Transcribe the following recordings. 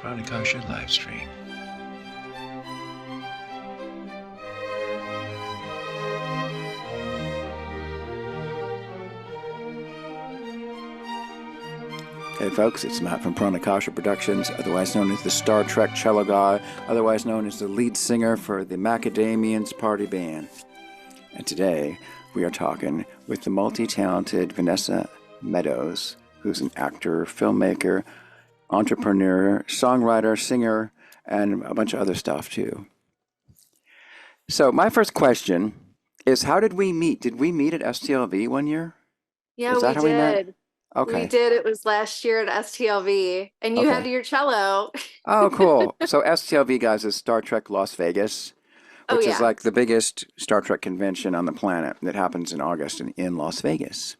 Pranakasha live stream. Hey folks, it's Matt from Pranakasha Productions, otherwise known as the Star Trek cello guy, otherwise known as the lead singer for the Macadamians Party Band. And today we are talking with the multi-talented Vanessa Meadows, who's an actor, filmmaker, entrepreneur, songwriter, singer, and a bunch of other stuff too. So my first question is, how did we meet? Did we meet at STLV one year? Yeah, Is that we how we met? did. Okay. We did. It was last year at STLV, and you had Okay. your cello. Oh, cool. So STLV, guys, is Star Trek Las Vegas, Oh which is yeah. like the biggest Star Trek convention on the planet that happens in August in Las Vegas.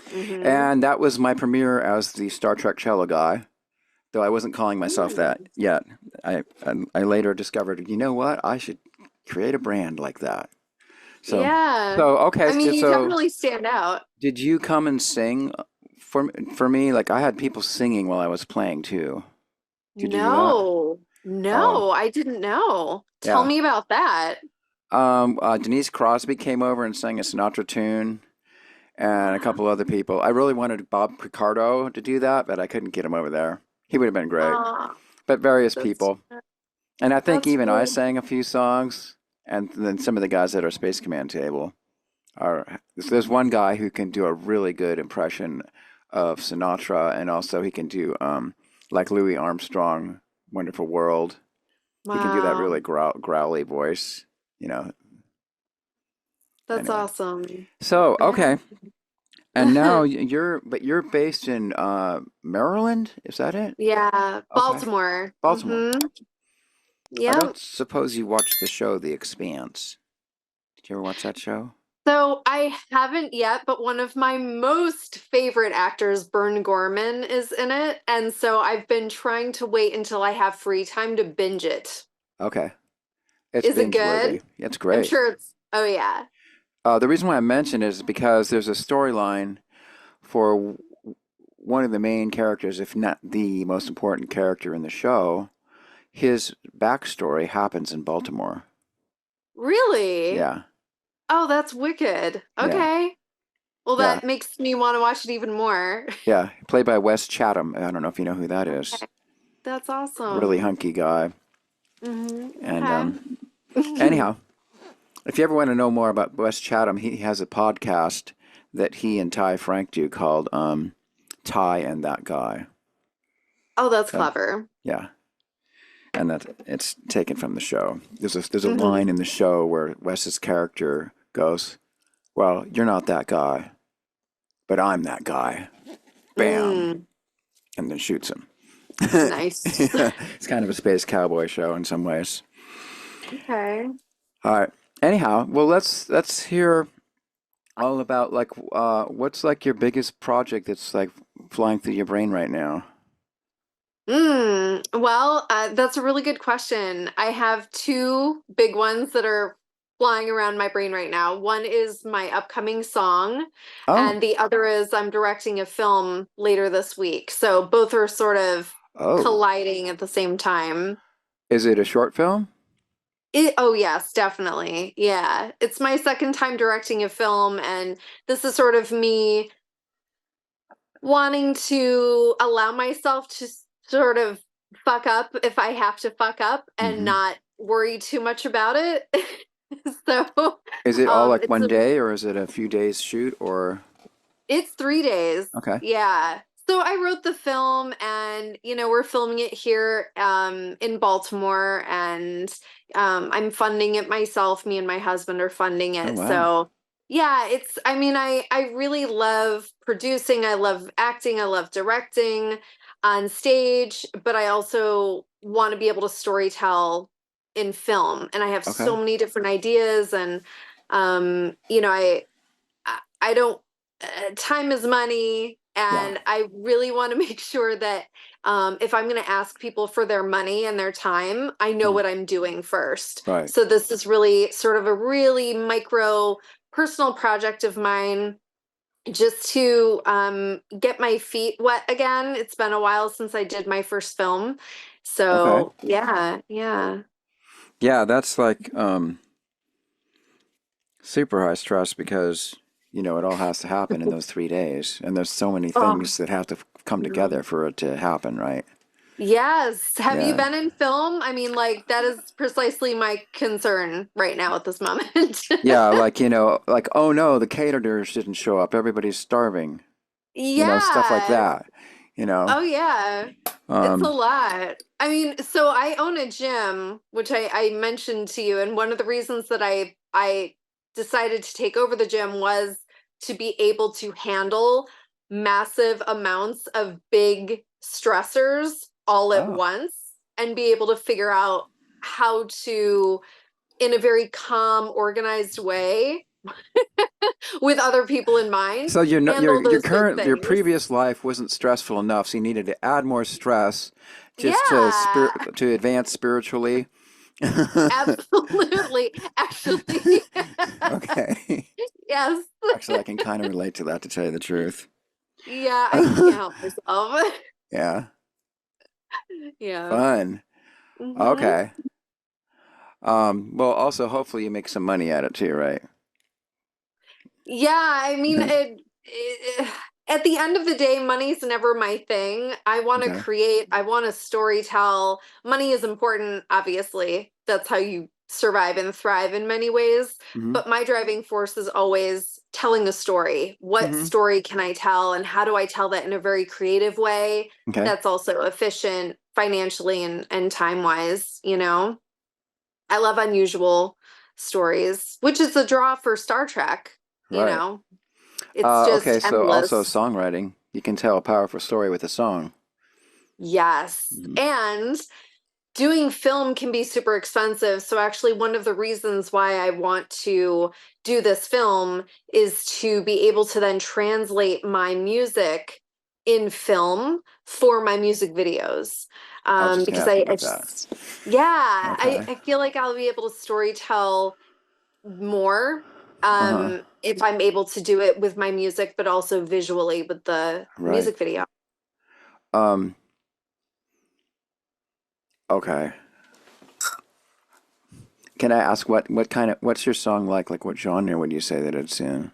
Mm-hmm. And that was my premiere as the Star Trek cello guy, though I wasn't calling myself that yet. I later discovered, you know what? I should create a brand like that. So, Yeah. so okay, I mean, you so definitely stand out. did you come and sing for me? Like I had people singing while I was playing too. Did you do that? No, Oh, no, I didn't know. Tell yeah. me about that. Denise Crosby came over and sang a Sinatra tune, and a couple other people. I really wanted Bob Picardo to do that, but I couldn't get him over there. He would have been great. Ah, But various that's people. And I think that's even I really sang a few songs, and then some of the guys at our Space Command table are. There's one guy who can do a really good impression of Sinatra, and also he can do like Louis Armstrong, Wonderful World. He can do that wow. really growly voice, you know. That's Anyway. awesome. So, Yeah. okay. And now you're based in Maryland, is that it? Yeah, Okay. Baltimore. Baltimore. Mm-hmm. I Yep. don't suppose you watched the show The Expanse. Did you ever watch that show? So I haven't yet, but one of my most favorite actors, Bern Gorman, is in it. And so I've been trying to wait until I have free time to binge it. Okay. It's Is it binge worthy. good? It's I'm great. sure it's, oh yeah. The reason why I mention it is because there's a storyline for one of the main characters, if not the most important character in the show. His backstory happens in Baltimore. Really? Yeah. Oh, that's wicked. Yeah. Okay. Well, Yeah. that makes me want to watch it even more. Yeah. Played by Wes Chatham. I don't know if you know who that is. Okay. That's Really awesome. hunky guy. And Okay. anyhow, if you ever want to know more about Wes Chatham, he has a podcast that he and Ty Frank do called Ty and That Guy. Oh, that's So clever. yeah, and that it's taken from the show. There's a Hmm. line in the show where Wes's character goes, "Well, you're not that guy, but I'm that guy." Bam, Mm, and then shoots him. nice. It's kind of a space cowboy show in some ways. Okay. All right. Anyhow, well, let's hear all about like what's like your biggest project that's like flying through your brain right now. Well, that's a really good question. I have two big ones that are flying around my brain right now. One is my upcoming song, Oh, and the other is I'm directing a film later this week. So both are sort of oh, colliding at the same time. is it a short film? Oh yes, definitely. Yeah. It's my second time directing a film, and this is sort of me wanting to allow myself to sort of fuck up if I have to fuck up and Mm-hmm. not worry too much about it. So, Is it all like it's one day or is it a few days shoot or it's 3 days. okay. Yeah. So I wrote the film and we're filming it here in Baltimore and I'm funding it myself. Me and my husband are funding Oh it. wow. So yeah, I mean I really love producing, I love acting, I love directing on stage, but I also want to be able to storytell in film. And I have Okay. so many different ideas and I don't, time is money, Yeah. and I really want to make sure that if I'm going to ask people for their money and their time, I know Mm. what I'm doing first. Right. So this is really sort of a really micro personal project of mine. just to get my feet wet again. It's been a while since I did my first film. Okay. So yeah, yeah. Yeah, that's like super high stress because, it all has to happen in those 3 days. And there's so many Oh, things that have to come together no. for it to happen, right? Yes. Have you Yeah. been in film? I mean, like, that is precisely my concern right now at this moment. Yeah, like, like, oh no, the caterers didn't show up. Everybody's starving. Stuff like Yeah. that. You know. Oh, yeah. It's a Um, lot. I mean, so I own a gym, which I mentioned to you, and one of the reasons that I decided to take over the gym was to be able to handle massive amounts of big stressors all at oh. once and be able to figure out how to, in a very calm, organized way, with other people in mind, So handle those big your things. previous life wasn't stressful enough, so you needed to add more stress just Yeah. to advance spiritually. Absolutely. Actually, Okay. yes. Actually, I can kind of relate to that, to tell you the truth. Yeah, I can't help myself. Yeah. Yeah. Fun. Hmm. Okay. Well, also, hopefully you make some money at it too, right? Yeah, I mean, at the end of the day, money's never my thing. I want to Okay. create, I want to story tell. Money is important, obviously. That's how you survive and thrive in many ways. Mm-hmm. But my driving force is always telling a story. What Mm-hmm. story can I tell, and how do I tell that in a very creative way Okay. that's also efficient financially and time-wise, you know? I love unusual stories, which is the draw for Star Trek, you Right. know? It's just Okay, so also endless. songwriting. You can tell a powerful story with a song. Yes. Mhm. And doing film can be super expensive. So, actually, one of the reasons why I want to do this film is to be able to then translate my music in film for my music videos. I was just gonna Because ask you I about that. just, yeah, Okay. I feel like I'll be able to story tell more Uh-huh. if I'm able to do it with my music, but also visually with the Right. music video. Um, okay. Can I ask what's your song like? Like what genre would you say that it's in?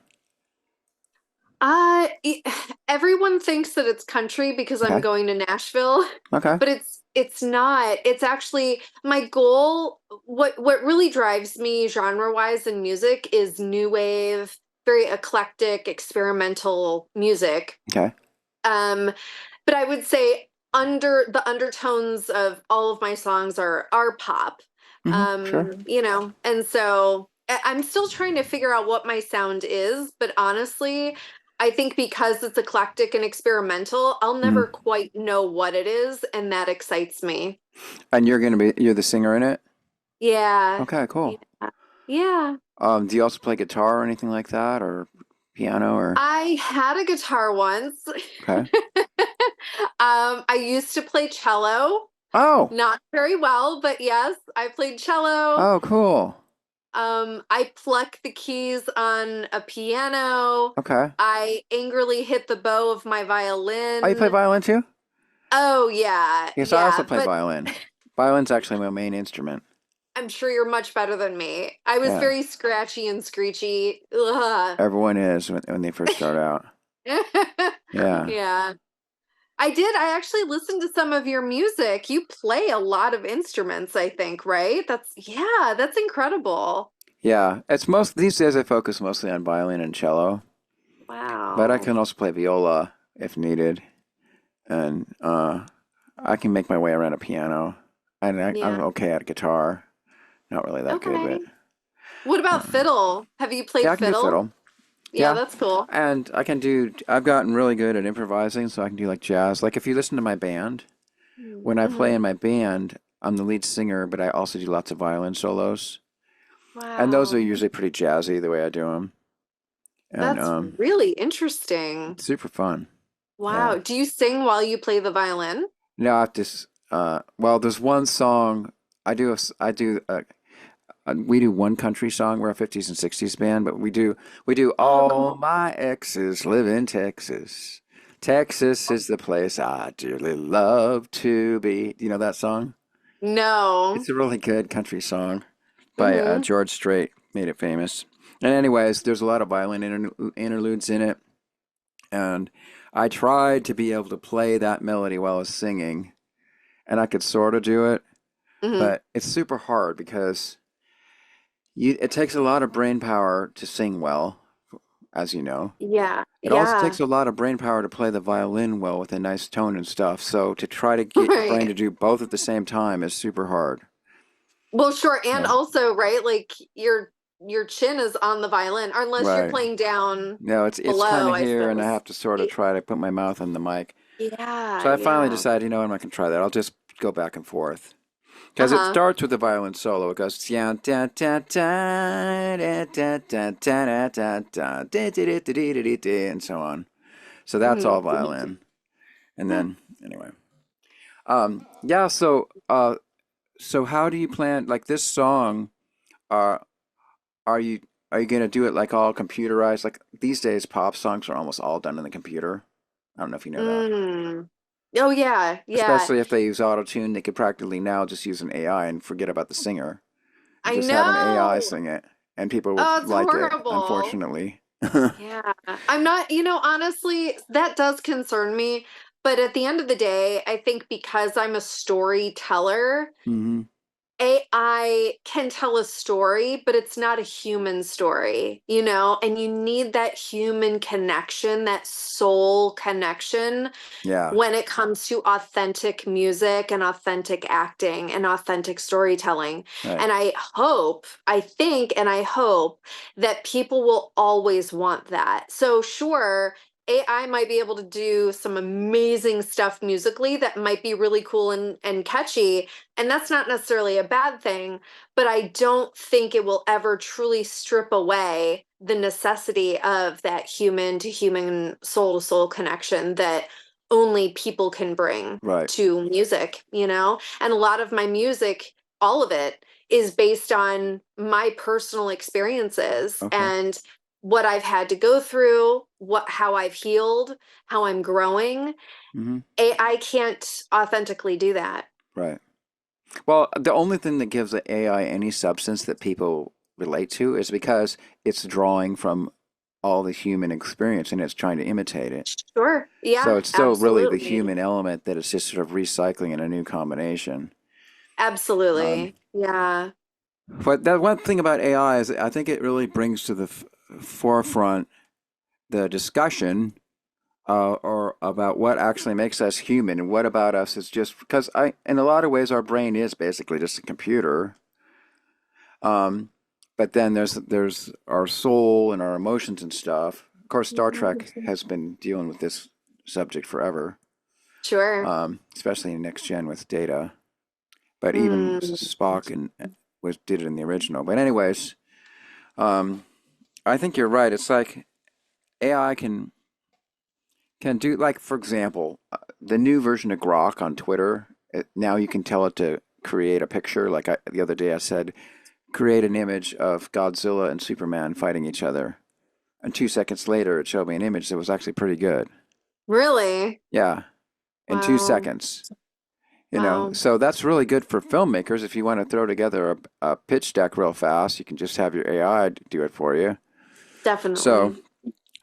E- Everyone thinks that it's country because I'm Okay. going to Nashville, Okay. but it's not. It's actually my goal. What really drives me genre-wise in music is new wave, very eclectic, experimental music. Okay. Um, but I would say under the undertones of all of my songs are pop. Mm-hmm. Sure. And so I'm still trying to figure out what my sound is, but honestly, I think because it's eclectic and experimental, I'll never Mm-hmm. quite know what it is, and that excites me. And you're the singer in it? Yeah. Okay, cool. Yeah. Yeah. Do you also play guitar or anything like that, or piano or? I had a guitar once. Okay. I used to play cello. Oh. Not very well, but yes, I played cello. Oh, cool. I pluck the keys on a piano. Okay. I angrily hit the bow of my Oh, you play violin. violin too? Oh yeah, Yes, I also yeah, play but violin. Violin's actually my main instrument. I'm sure you're much better than me. I was Yeah. very scratchy and screechy. Ugh. Everyone is when they first start out. Yeah. Yeah. I actually listened to some of your music. You play a lot of instruments, I think, right? That's incredible. Yeah. It's most these days I focus mostly on violin and cello, but I Wow. can also play viola if needed. And I can make my way around a piano. And I'm Yeah. okay at guitar. Not really that good, but Okay. What about fiddle? Have you yeah, played I can do fiddle? fiddle. Yeah, Yeah. that's cool. And I've gotten really good at improvising, so I can do like jazz. Like if you listen to my band, when I play Mm-hmm. in my band, I'm the lead singer, but I also do lots of violin solos. And those are Wow. usually pretty jazzy the way I do them. And That's really interesting. it's super fun. Yeah. Wow. Do you sing while you play the violin? Now I have to, well, there's one song I do we do one country song. We're a 50s and 60s band, but we do all Oh, my exes live in Texas. Texas is the place I dearly love to be. Do you know that song? no. It's a really good country song by Mm-hmm. George Strait. Made it famous. And anyways, there's a lot of violin interludes in it, and I tried to be able to play that melody while I was singing, and I could sort of do it, Mm-hmm. but it's super hard because it takes a lot of brain power to sing well, as you know. Yeah. It also Yeah. takes a lot of brain power to play the violin well with a nice tone and stuff. So to try to get your brain Right. to do both at the same time is super hard. Well, sure. And So, also, right, like your chin is on the violin, unless you're right. playing down No, it's kind below, of I here, and I suppose. have to sort of Y- try to put my mouth on the mic. Yeah, So I finally yeah. decided, I'm not gonna try that. I'll just go back and forth. Because it Uh-huh. starts with the violin solo. It goes yeah, da, da, da, da, da, da, da, da, da, da, da, da, da, da, da, da, and so on. So that's all Hmm. violin. And then anyway. Yeah, so how do you plan like this song, uh are you are you gonna do it like all computerized? Like these days pop songs are almost all done in the computer. I don't know if you know that. Mm. Oh yeah, yeah. Especially if they use auto-tune, they could practically now just use an AI and forget about the singer and I just have an AI know. sing it, and people would Oh, it's like it, horrible. unfortunately. Yeah. I'm not, honestly, that does concern me. But at the end of the day, I think because I'm a storyteller, Hmm. AI can tell a story, but it's not a human story, and you need that human connection, that soul connection Yeah, when it comes to authentic music and authentic acting and authentic storytelling. right, And I think, and I hope that people will always want that. So, sure. AI might be able to do some amazing stuff musically that might be really cool and catchy, and that's not necessarily a bad thing, but I don't think it will ever truly strip away the necessity of that human to human, soul to soul connection that only people can bring right. to music. And a lot of my music, all of it, is based on my personal experiences Okay. and what I've had to go through, how I've healed, how I'm growing. Hmm. AI can't authentically do that. Right. Well, the only thing that gives the AI any substance that people relate to is because it's drawing from all the human experience and it's trying to imitate it. Sure. So Yeah, it's still really the absolutely. human element that it's just sort of recycling in a new combination. Um, Absolutely. Yeah. but that one thing about AI is I think it really brings to the forefront the discussion or about what actually makes us human and what about us is just because in a lot of ways, our brain is basically just a computer. Um, but then there's our soul and our emotions and stuff. Of course, Star Trek has been dealing with this subject forever, Sure. especially in Next Gen with Data. But even Mm. Spock and was did it in the original. But anyways, um, I think you're right. It's like AI can do like for example, the new version of Grok on Twitter. Now you can tell it to create a picture. Like the other day, I said, create an image of Godzilla and Superman fighting each other, and 2 seconds later, it showed me an image that was actually pretty good. Really? Yeah, in two Wow. seconds. Wow. So that's really good for filmmakers if you want to throw together a pitch deck real fast. You can just have your AI do it for you. So, Definitely.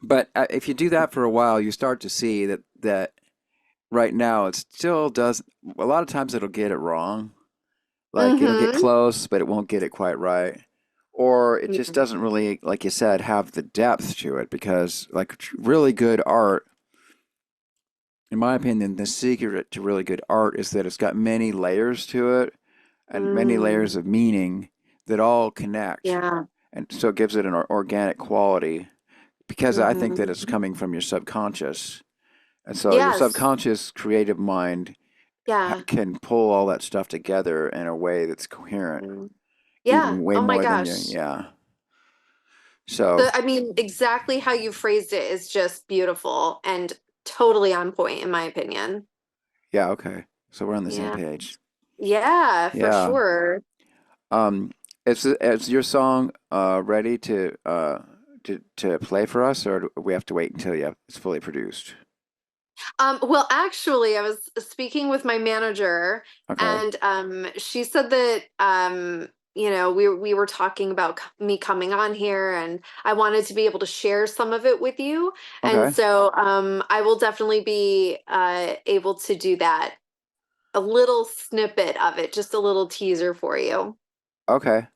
but if you do that for a while, you start to see that right now it still does. A lot of times it'll get it wrong. Like it'll get Mm-hmm. close, but it won't get it quite right. Or it just Yeah. doesn't really, like you said, have the depth to it because, like, really good art, in my opinion, the secret to really good art is that it's got many layers to it and many layers Mm. of meaning that all connect. Yeah. And so it gives it an organic quality because I think that it's Mm-hmm. coming from your subconscious. And so your Yes. subconscious creative mind Yeah. can pull all that stuff together in a way that's coherent, Mm. Yeah. even way Oh my more than you, gosh. yeah. So, I mean, exactly how you phrased it is just beautiful and totally on point, in my opinion. yeah, okay. So we're on the same Yeah. page. Yeah, for Yeah. sure. Um, Is your song ready to play for us, or do we have to wait until it's fully produced? Well, actually, I was speaking with my manager, Okay. and she said that we were talking about me coming on here, and I wanted to be able to share some of it with you, and Okay. so I will definitely be able to do that. A little snippet of it, just a little teaser for you. Okay.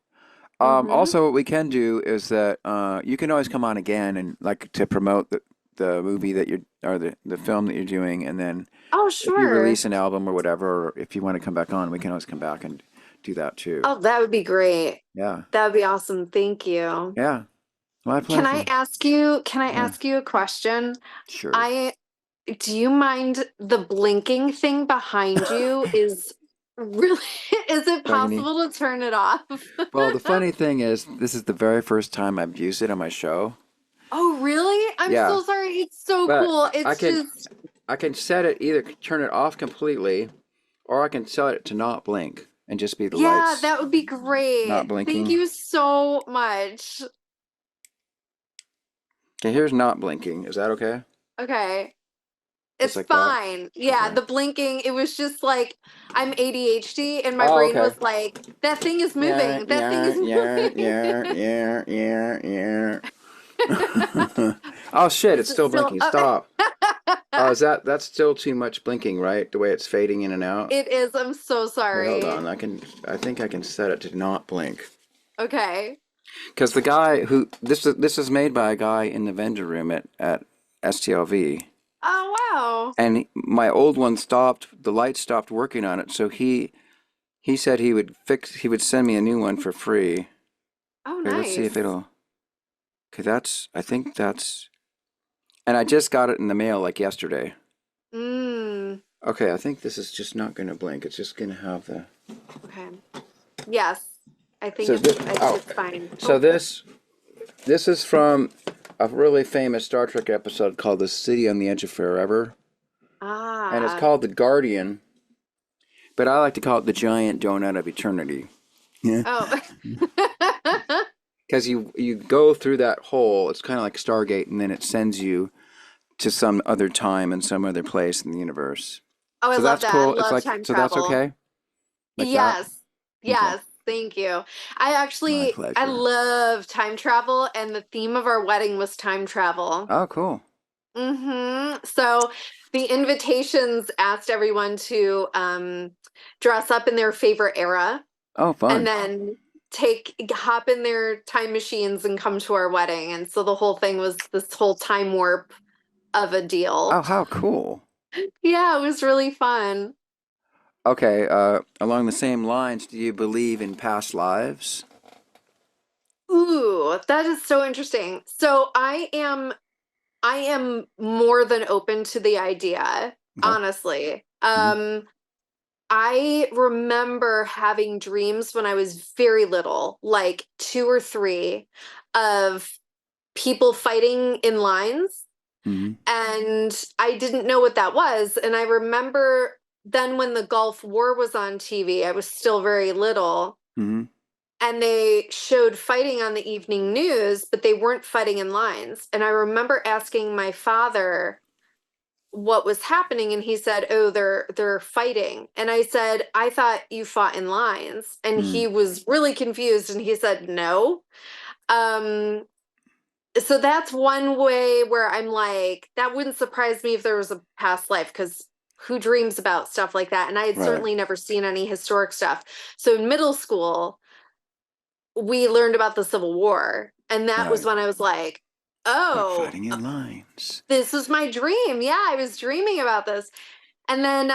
Mm-hmm. Also, what we can do is that you can always come on again and like to promote the movie that you're or the film that you're doing, and then Oh, if you sure. release an album or whatever, or if you want to come back on, we can always come back and do that too. Oh, that would be great. Yeah. That would be awesome. Thank you. Yeah. My Can I pleasure. ask you, can I Yeah. ask you a question? Sure. I Do you mind the blinking thing behind you is really, is it Do I need? possible to turn it off? Well, the funny thing is, this is the very first time I've used it on my show. Oh, really? I'm Yeah, so sorry. It's so but cool. I It's can just, I can set it either turn it off completely, or I can set it to not blink and just be the yeah, lights that would be not great. Thank blinking. you so much. Okay, here's not blinking. Is that okay? Okay. Just It's like that? fine. Yeah, Okay. the blinking, it was just like I'm ADHD and my Oh, brain okay. was like, that thing is Yeah, moving. That thing yeah, is yeah, moving. yeah, yeah, yeah, yeah. Oh shit, it's Is it still still blinking. Stop. Oh, is that's still too much blinking, right? The way it's fading in and out. It is. I'm so Wait, hold sorry. on. I think I can set it to not blink. Okay. Because the guy who this is made by a guy in the vendor room at STLV, Oh, wow. and my old one stopped. The light stopped working on it, so he said he would send me a new one for free. Oh, Okay, let's see if nice. it'll. Okay, I think that's, and I just got it in the mail like yesterday. Mm, Okay, I think this is just not gonna blink. It's just gonna have the. okay. Yes. So this, I think oh, it's fine. so Oh, this is from a really famous Star Trek episode called "The City on the Edge of Forever," and it's ah. called "The Guardian," but I like to call it "The Giant Donut of Eternity." Yeah, Oh. because you go through that hole. It's kind of like Stargate, and then it sends you to some other time and some other place in the universe. Oh, I So love that's that. I cool. It's love like time so that's travel. okay, like that. Yes. Okay, Yes. Thank you. my I pleasure. love time travel, and the theme of our wedding was time travel. Oh, cool. So the invitations asked everyone to dress up in their favorite era Oh, and fun. then hop in their time machines and come to our wedding. And so the whole thing was this whole time warp of a deal. Oh, how cool. Yeah, it was really fun. Okay, along the same lines, do you believe in past lives? Ooh, that is so interesting. So I am more than open to the idea, Okay. honestly. Hmm. I remember having dreams when I was very little, like 2 or 3, of people fighting in lines. Hmm. And I didn't know what that was. And I remember then when the Gulf War was on TV, I was still very little. Hmm. And they showed fighting on the evening news, but they weren't fighting in lines. And I remember asking my father what was happening, and he said, "Oh, they're fighting." And I said, "I thought you fought in lines." And Hmm. he was really confused, and he said, "No." Um so that's one way where I'm like, that wouldn't surprise me if there was a past life, because who dreams about stuff like that? And I had Right. certainly never seen any historic stuff. So in middle school, we learned about the Civil War, and that was Right. when I was like, They're "Oh, fighting in lines. this is my dream." Yeah, I was dreaming about this. And then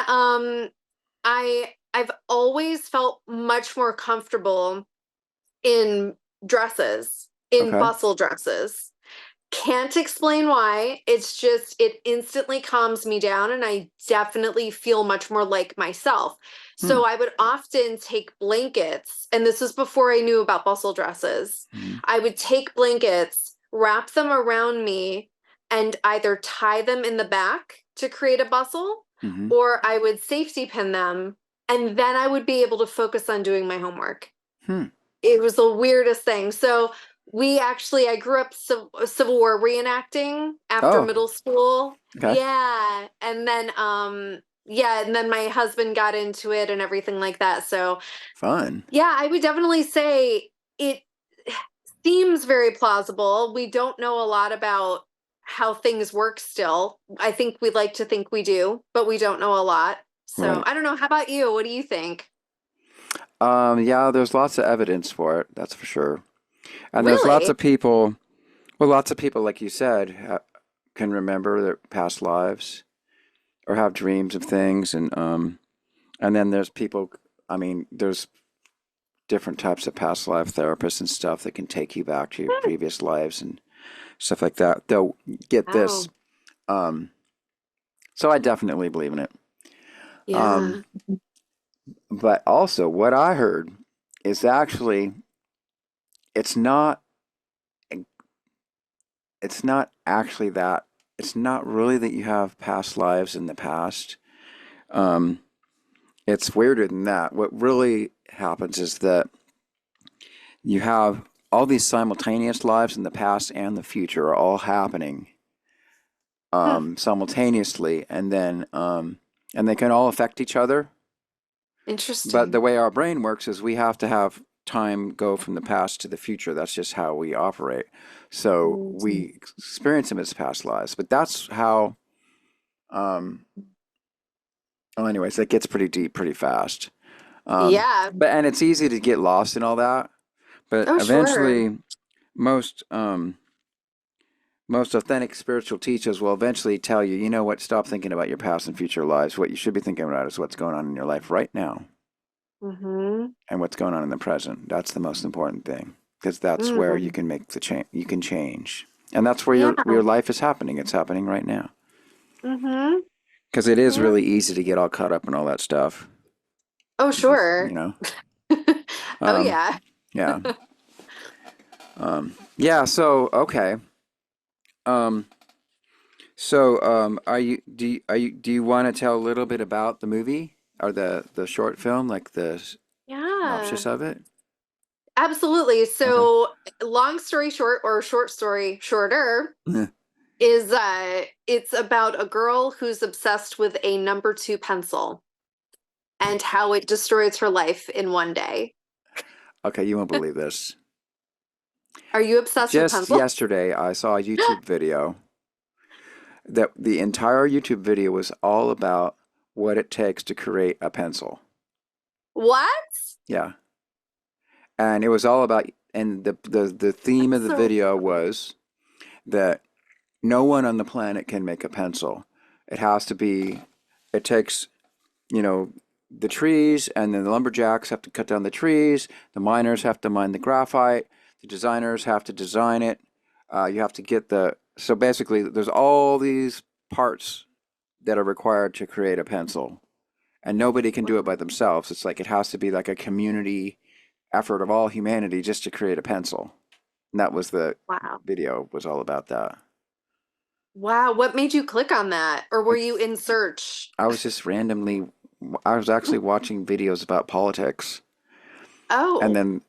I've always felt much more comfortable in dresses, in Okay. bustle dresses. Can't explain why. It's just it instantly calms me down, and I definitely feel much more like myself. Hmm. So I would often take blankets, and this was before I knew about bustle dresses. Hmm. I would take blankets, wrap them around me, and either tie them in the back to create a bustle, Hmm. or I would safety pin them, and then I would be able to focus on doing my homework. Hmm. it was the weirdest thing. So I grew up Civil War reenacting after Oh, middle school. okay. Yeah. And then my husband got into it and everything like that. So Fun. yeah, I would definitely say it seems very plausible. We don't know a lot about how things work still. I think we'd like to think we do, but we don't know a lot. So Right. I don't know. How about you? What do you think? Yeah, there's lots of evidence for it, that's for sure. And there's lots Really? of people, well, lots of people, like you said, can remember their past lives or have dreams of things, and then there's people, I mean, there's different types of past life therapists and stuff that can take you back to your previous lives and stuff like that. They'll get this. Wow. Um, so I definitely believe in it. Um, Yeah. but also, what I heard is actually it's not it's not actually that it's not really that you have past lives in the past. Um, it's weirder than that. What really happens is that you have all these simultaneous lives in the past and the future are all happening Huh. simultaneously, and they can all affect each other. But the Interesting. way our brain works is we have to have time go from the past to the future. That's just how we operate. So Mm. we experience them as past lives. But that's how. Um, well, anyways, it gets pretty deep pretty fast. Um, Yeah. and it's easy to get lost in all that. But Oh, sure. eventually, most most authentic spiritual teachers will eventually tell you, you know what, stop thinking about your past and future lives. What you should be thinking about is what's going on in your life right now Mm-hmm. and what's going on in the present. That's the most important thing because that's where you Mm. can make the change. You can change, and that's where Yeah. your life is happening. It's happening right now Mm-hmm. because it is Yeah. really easy to get all caught up in all that stuff. Oh, Just sure. Oh, um, yeah. yeah, yeah. So okay. Um, are you do you want to tell a little bit about the movie or the short film, like the Yeah. synopsis of it? Absolutely. Okay. So, long story short, or short story shorter, is it's about a girl who's obsessed with a number two pencil and how it destroys her life in one day. Okay, you won't believe this. Are you obsessed with Just pencils? yesterday, I saw a YouTube video that the entire YouTube video was all about what it takes to create a pencil. What? Yeah. And it was all about, and the theme of the So, video was that no one on the planet can make a pencil. It has to be, it takes, you know, the trees, and then the lumberjacks have to cut down the trees, the miners have to mine the graphite, the designers have to design it. You have to get so basically, there's all these parts that are required to create a pencil, and nobody can do it by themselves. It's like it has to be like a community effort of all humanity just to create a pencil. And that was the wow. video was all about that. Wow. What made you click on that? Or were Like you in search? I was just randomly, I was actually watching videos about politics, and Oh, then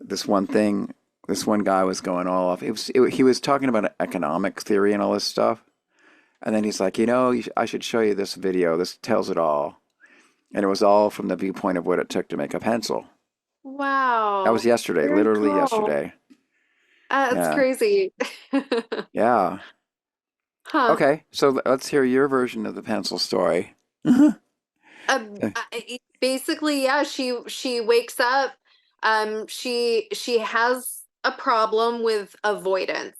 this one guy was going all off. He was talking about economic theory and all this stuff, and then he's like, I should show you this video. This tells it all, and it was all from the viewpoint of what it took to make a pencil. That was wow. yesterday, Very literally cool. yesterday. That's Yeah, crazy. yeah. Huh. Okay, so let's hear your version of the pencil story. Basically, yeah, she wakes up. She has a problem with avoidance,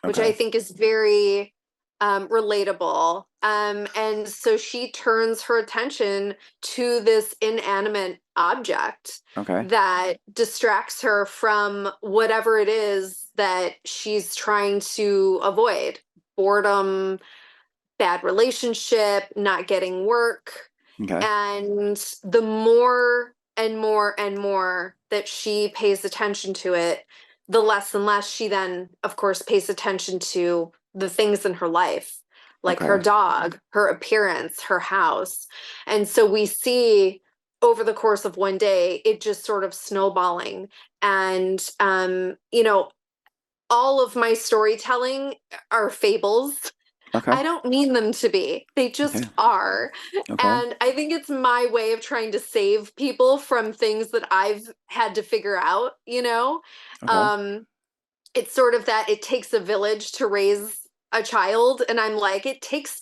which I Okay, think is very relatable. And so she turns her attention to this inanimate object okay, that distracts her from whatever it is that she's trying to avoid. Boredom, bad relationship, not getting work. okay, And the more and more and more that she pays attention to it, the less and less she then, of course, pays attention to the things in her life, like her okay, dog, her appearance, her house. And so we see over the course of one day, it just sort of snowballing. And, you know, all of my storytelling are fables. Okay. I don't mean them to be. They just Okay. are. Okay. And I think it's my way of trying to save people from things that I've had to figure out, you know? Okay. Um, it's sort of that it takes a village to raise a child. And I'm like, it takes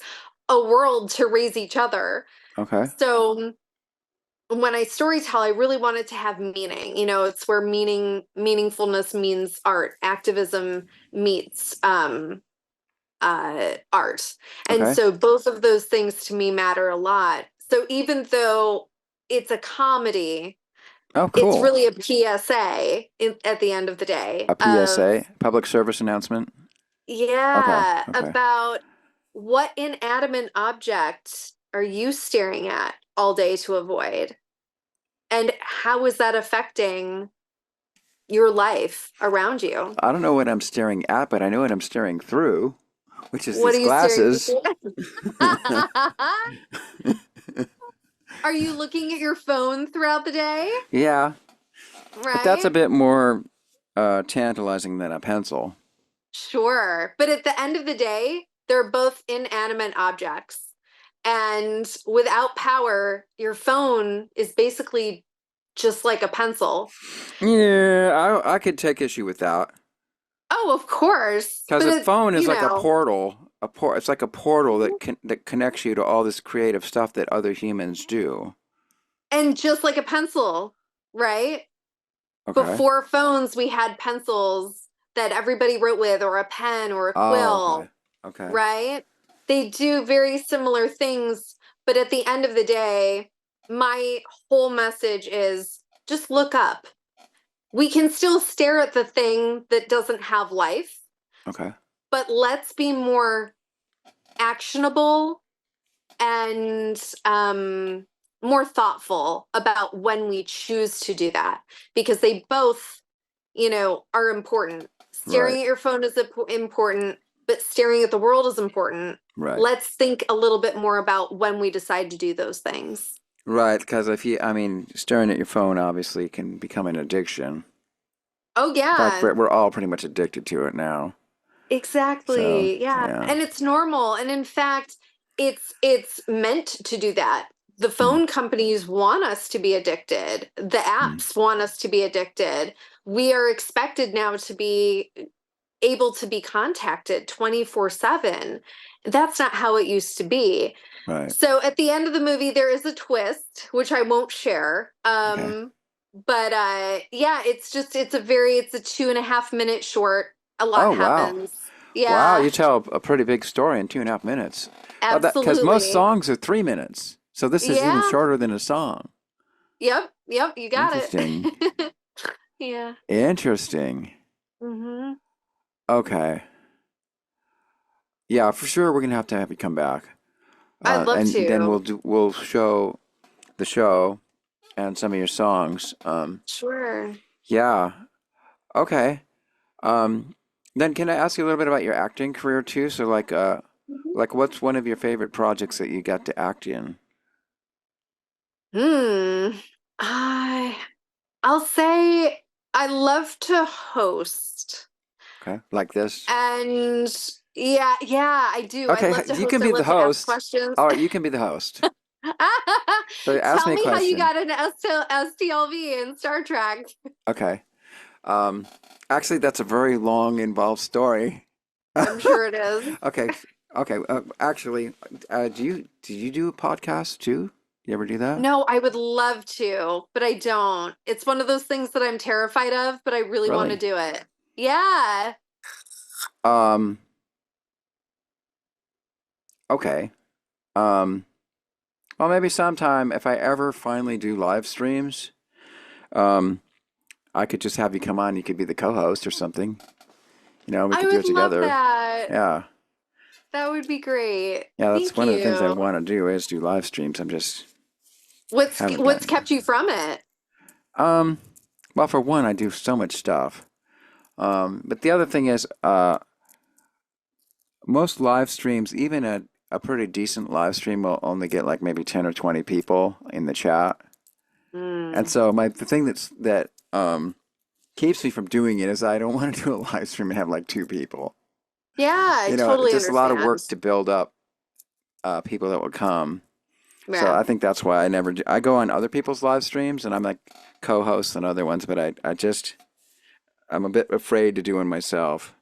a world to raise each other. Okay. So when I storytell, I really want it to have meaning. You know, it's where meaningfulness means art. Activism meets art. And Okay. so both of those things to me matter a lot. So even though it's a comedy, Oh, it's cool. really a PSA at the end of the day A of, PSA, public service announcement. Okay. yeah, Okay. about what inanimate object are you staring at all day to avoid? And how is that affecting your life around you? I don't know what I'm staring at, but I know what I'm staring through, which is What these are you staring glasses. through? Are you looking at your phone throughout the day? Yeah, but that's a Right? bit more tantalizing than a pencil. Sure. But at the end of the day, they're both inanimate objects. And without power, your phone is basically just like a pencil. Yeah, I could take issue with that. Oh, of course. Because But a it, phone is you like a know, portal. It's like a portal that connects you to all this creative stuff that other humans do. and just like a pencil, right? Okay. Before phones, we had pencils that everybody wrote with, or a pen or a Oh, okay. quill, Okay. right? They do very similar things, but at the end of the day, my whole message is just look up. We can still stare at the thing that doesn't have life, Okay. but let's be more actionable and more thoughtful about when we choose to do that, because they both, you know, are important. Staring Right. at your phone is important, but staring at the world is important. Right. Let's think a little bit more about when we decide to do those things. Right. Because I mean, staring at your phone obviously can become an addiction. Oh In fact, yeah, we're all pretty much addicted to it now. So, exactly. Yeah. yeah. And it's normal. And in fact, it's meant to do that. The Mm, phone companies want us to be addicted. The mm, apps want us to be addicted. We are expected now to be able to be contacted 24/7. That's not how it used to be. right. So at the end of the movie, there is a twist, which I won't share. Okay. But yeah, it's a 2.5 minute short. A lot Oh, wow. happens. Wow, Yeah, you tell a pretty big story in 2.5 minutes. Oh, that because most absolutely. songs are 3 minutes, so this is even Yeah. shorter than a song. Yep, you got Interesting. it. Yeah. Interesting. Hmm. Okay. Yeah, for sure we're gonna have you come back, I'd love and then to. we'll show the show and some of your songs. Sure. Yeah. Okay. Um, then can I ask you a little bit about your acting career too? So like what's one of your favorite projects that you got to act in? Hmm. I I'll say I love to host. Okay. Like this? And yeah, I do. I'd Okay, love to you host. can I be the love to ask host. questions. All right, you can be the host. So ask Tell me a me how you question. got into STLV and Star Trek. Okay. Um, actually, that's a very long, involved story. I'm sure it is. Okay. Okay. Actually, do you do a podcast too? You ever do that? No, I would love to, but I don't. It's one of those things that I'm terrified of, but I really want to Really? do it. Yeah. Um, okay. Um, well, maybe sometime if I ever finally do live streams, um, I could just have you come on. You could be the co-host or something. We I could do would it love together. that. Yeah. That would be great. Yeah, that's Thank one of the things I you. want to do is do live streams. I'm just haven't What's gotten. kept you from it? Um, well, for one, I do so much stuff. But the other thing is, most live streams, even a pretty decent live stream, will only get like maybe 10 or 20 people in the chat. And so the thing that keeps me from doing it is I don't want to do a live stream and have like 2 people. Yeah, I It's totally just a lot of understand. work to build up people that will come. So Yeah. I think that's why I never do. I go on other people's live streams and I'm like co-host on other ones, but I'm a bit afraid to do one myself.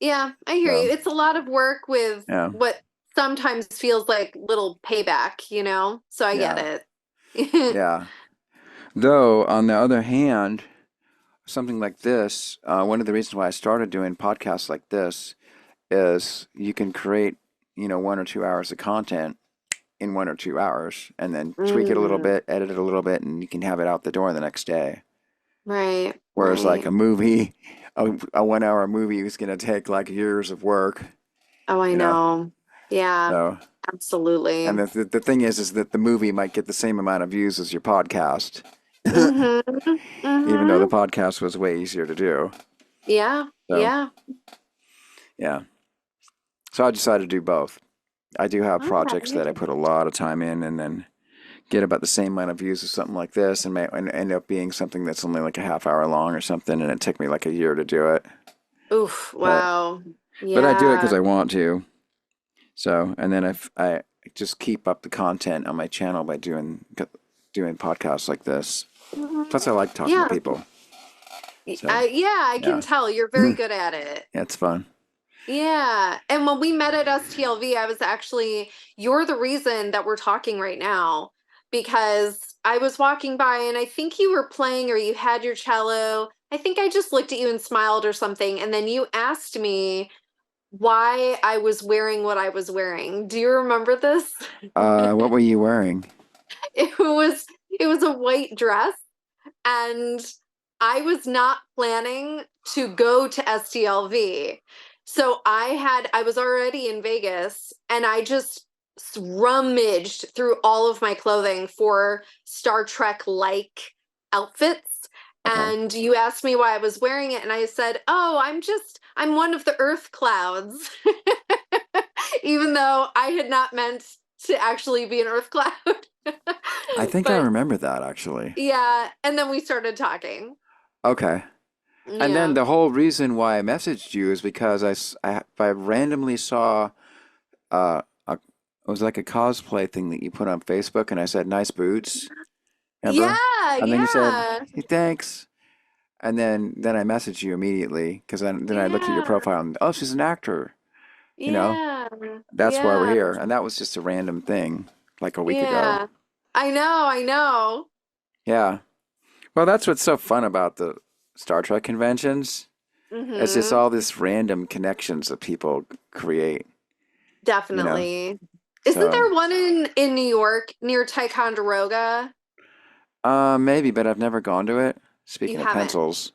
Yeah, I hear So, you. It's a lot of work with yeah, what sometimes feels like little payback, you know? So I yeah, get it. yeah. Though, on the other hand, something like this, one of the reasons why I started doing podcasts like this is you can create, 1 or 2 hours of content in 1 or 2 hours and then tweak it a little Mm, bit, edit it a little bit, and you can have it out the door the next day. right, Whereas like right. a movie, a 1 hour movie is going to take like years of work, Oh, I you know. know. Yeah, So, absolutely. and the thing is that the movie might get the same amount of views as your podcast, Mm-hmm. even though the Mm-hmm. podcast was way easier to do. Yeah, So, yeah. yeah. So I decided to do both. I do have projects that I Okay. put a lot of time in and then get about the same amount of views as something like this and end up being something that's only like a half hour long or something, and it took me like a year to do it. Oof, But wow. I do it because Yeah. I want to. So, and then I just keep up the content on my channel by doing podcasts like this. Plus, I Mhm. like talking to Yeah. people. So, Yeah, I can yeah, tell you're very good at it. yeah, it's fun. Yeah. And when we met at STLV, you're the reason that we're talking right now, because I was walking by and I think you were playing or you had your cello. I think I just looked at you and smiled or something. And then you asked me why I was wearing what I was wearing. Do you remember this? What were you wearing? It was a white dress, and I was not planning to go to STLV. So I was already in Vegas and I just rummaged through all of my clothing for Star Trek like outfits. Okay. And you asked me why I was wearing it, and I said, "Oh, I'm one of the Earth clouds." Even though I had not meant to actually be an Earth cloud. I think I But remember that actually. yeah, and then we started talking. Okay. And then Yeah. the whole reason why I messaged you is because I randomly saw it was like a cosplay thing that you put on Facebook, and I said nice boots, remember? Yeah, And then you said yeah. hey, thanks, and then I messaged you immediately because then I looked at your Yeah. profile and oh, she's an actor, you know. Yeah. That's why we're Yeah. here, and that was just a random thing like a week ago. Yeah. I know, I know. Yeah. Well, that's what's so fun about the Star Trek conventions. It's just Mm-hmm. all this random connections that people create, you know. Definitely. Isn't So, there one in New York near Ticonderoga? maybe, but I've never gone to it. You Speaking of haven't. pencils.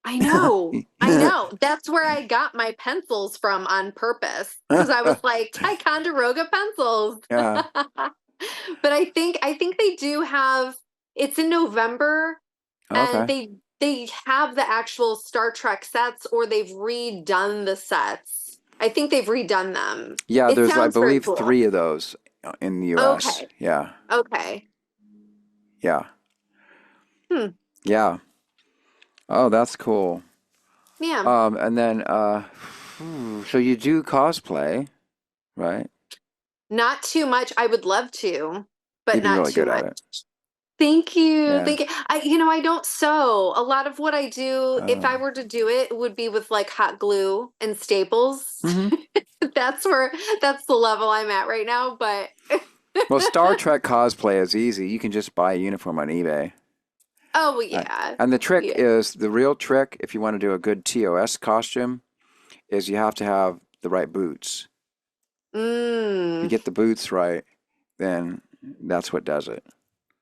I know. I know. That's where I got my pencils from on purpose, because I was like, Ticonderoga pencils. Yeah. But I think they do have, it's in November, and Okay. they have the actual Star Trek sets, or they've redone the sets. I think they've redone them. Yeah, It there's I sounds very believe cool. 3 of those in the US. Okay. Yeah. Okay. Yeah. Hmm. Yeah. Oh, that's cool. Yeah. And then so you do cosplay, right? Not too much. I would love to, but You'd be not really too good at much. it. Thank you. Yeah. Thank you. I don't sew. A lot of what I do, if I Oh. were to do it, would be with like hot glue and staples. Hmm. That's the level I'm at right now, but Well, Star Trek cosplay is easy. You can just buy a uniform on eBay. oh Uh, yeah. and Yeah. the real trick, if you want to do a good TOS costume, is you have to have the right boots. If you Mm, get the boots right, then that's what does it.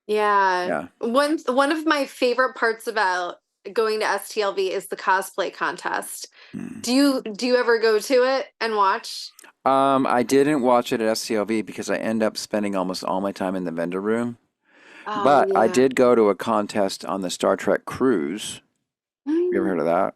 yeah. Yeah. One of my favorite parts about going to STLV is the cosplay contest. Hmm. Do you ever go to it and watch? I didn't watch it at SCLV because I end up spending almost all my time in the vendor room. Oh But I yeah. did go to a contest on the Star Trek cruise. You ever heard of that?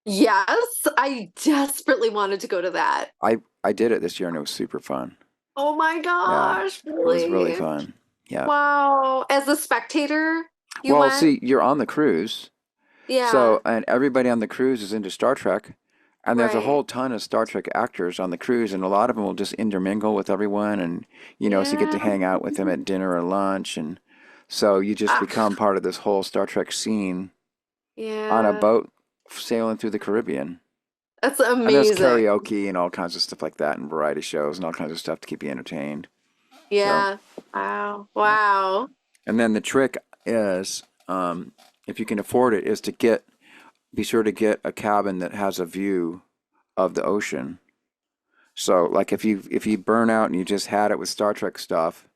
Yes, I desperately wanted to go to that. I did it this year and it was super fun. Oh my Yeah, gosh, it was really really? fun. Yeah. Wow. As a spectator? You Well, went? see, you're on the cruise. Yeah, So, and everybody on the cruise is into Star Trek. And there's a right. whole ton of Star Trek actors on the cruise, and a lot of them will just intermingle with everyone. And, so you get to Yeah. hang out with them at dinner or lunch. And so you just Ah, become part of this whole Star Trek scene on a yeah. boat sailing through the Caribbean. That's And there's amazing. karaoke and all kinds of stuff like that, and variety shows and all kinds of stuff to keep you entertained. So, Yeah. Wow. yeah. Wow. And then the trick is, if you can afford it, is to be sure to get a cabin that has a view of the ocean. So, like if you burn out and you just had it with Star Trek stuff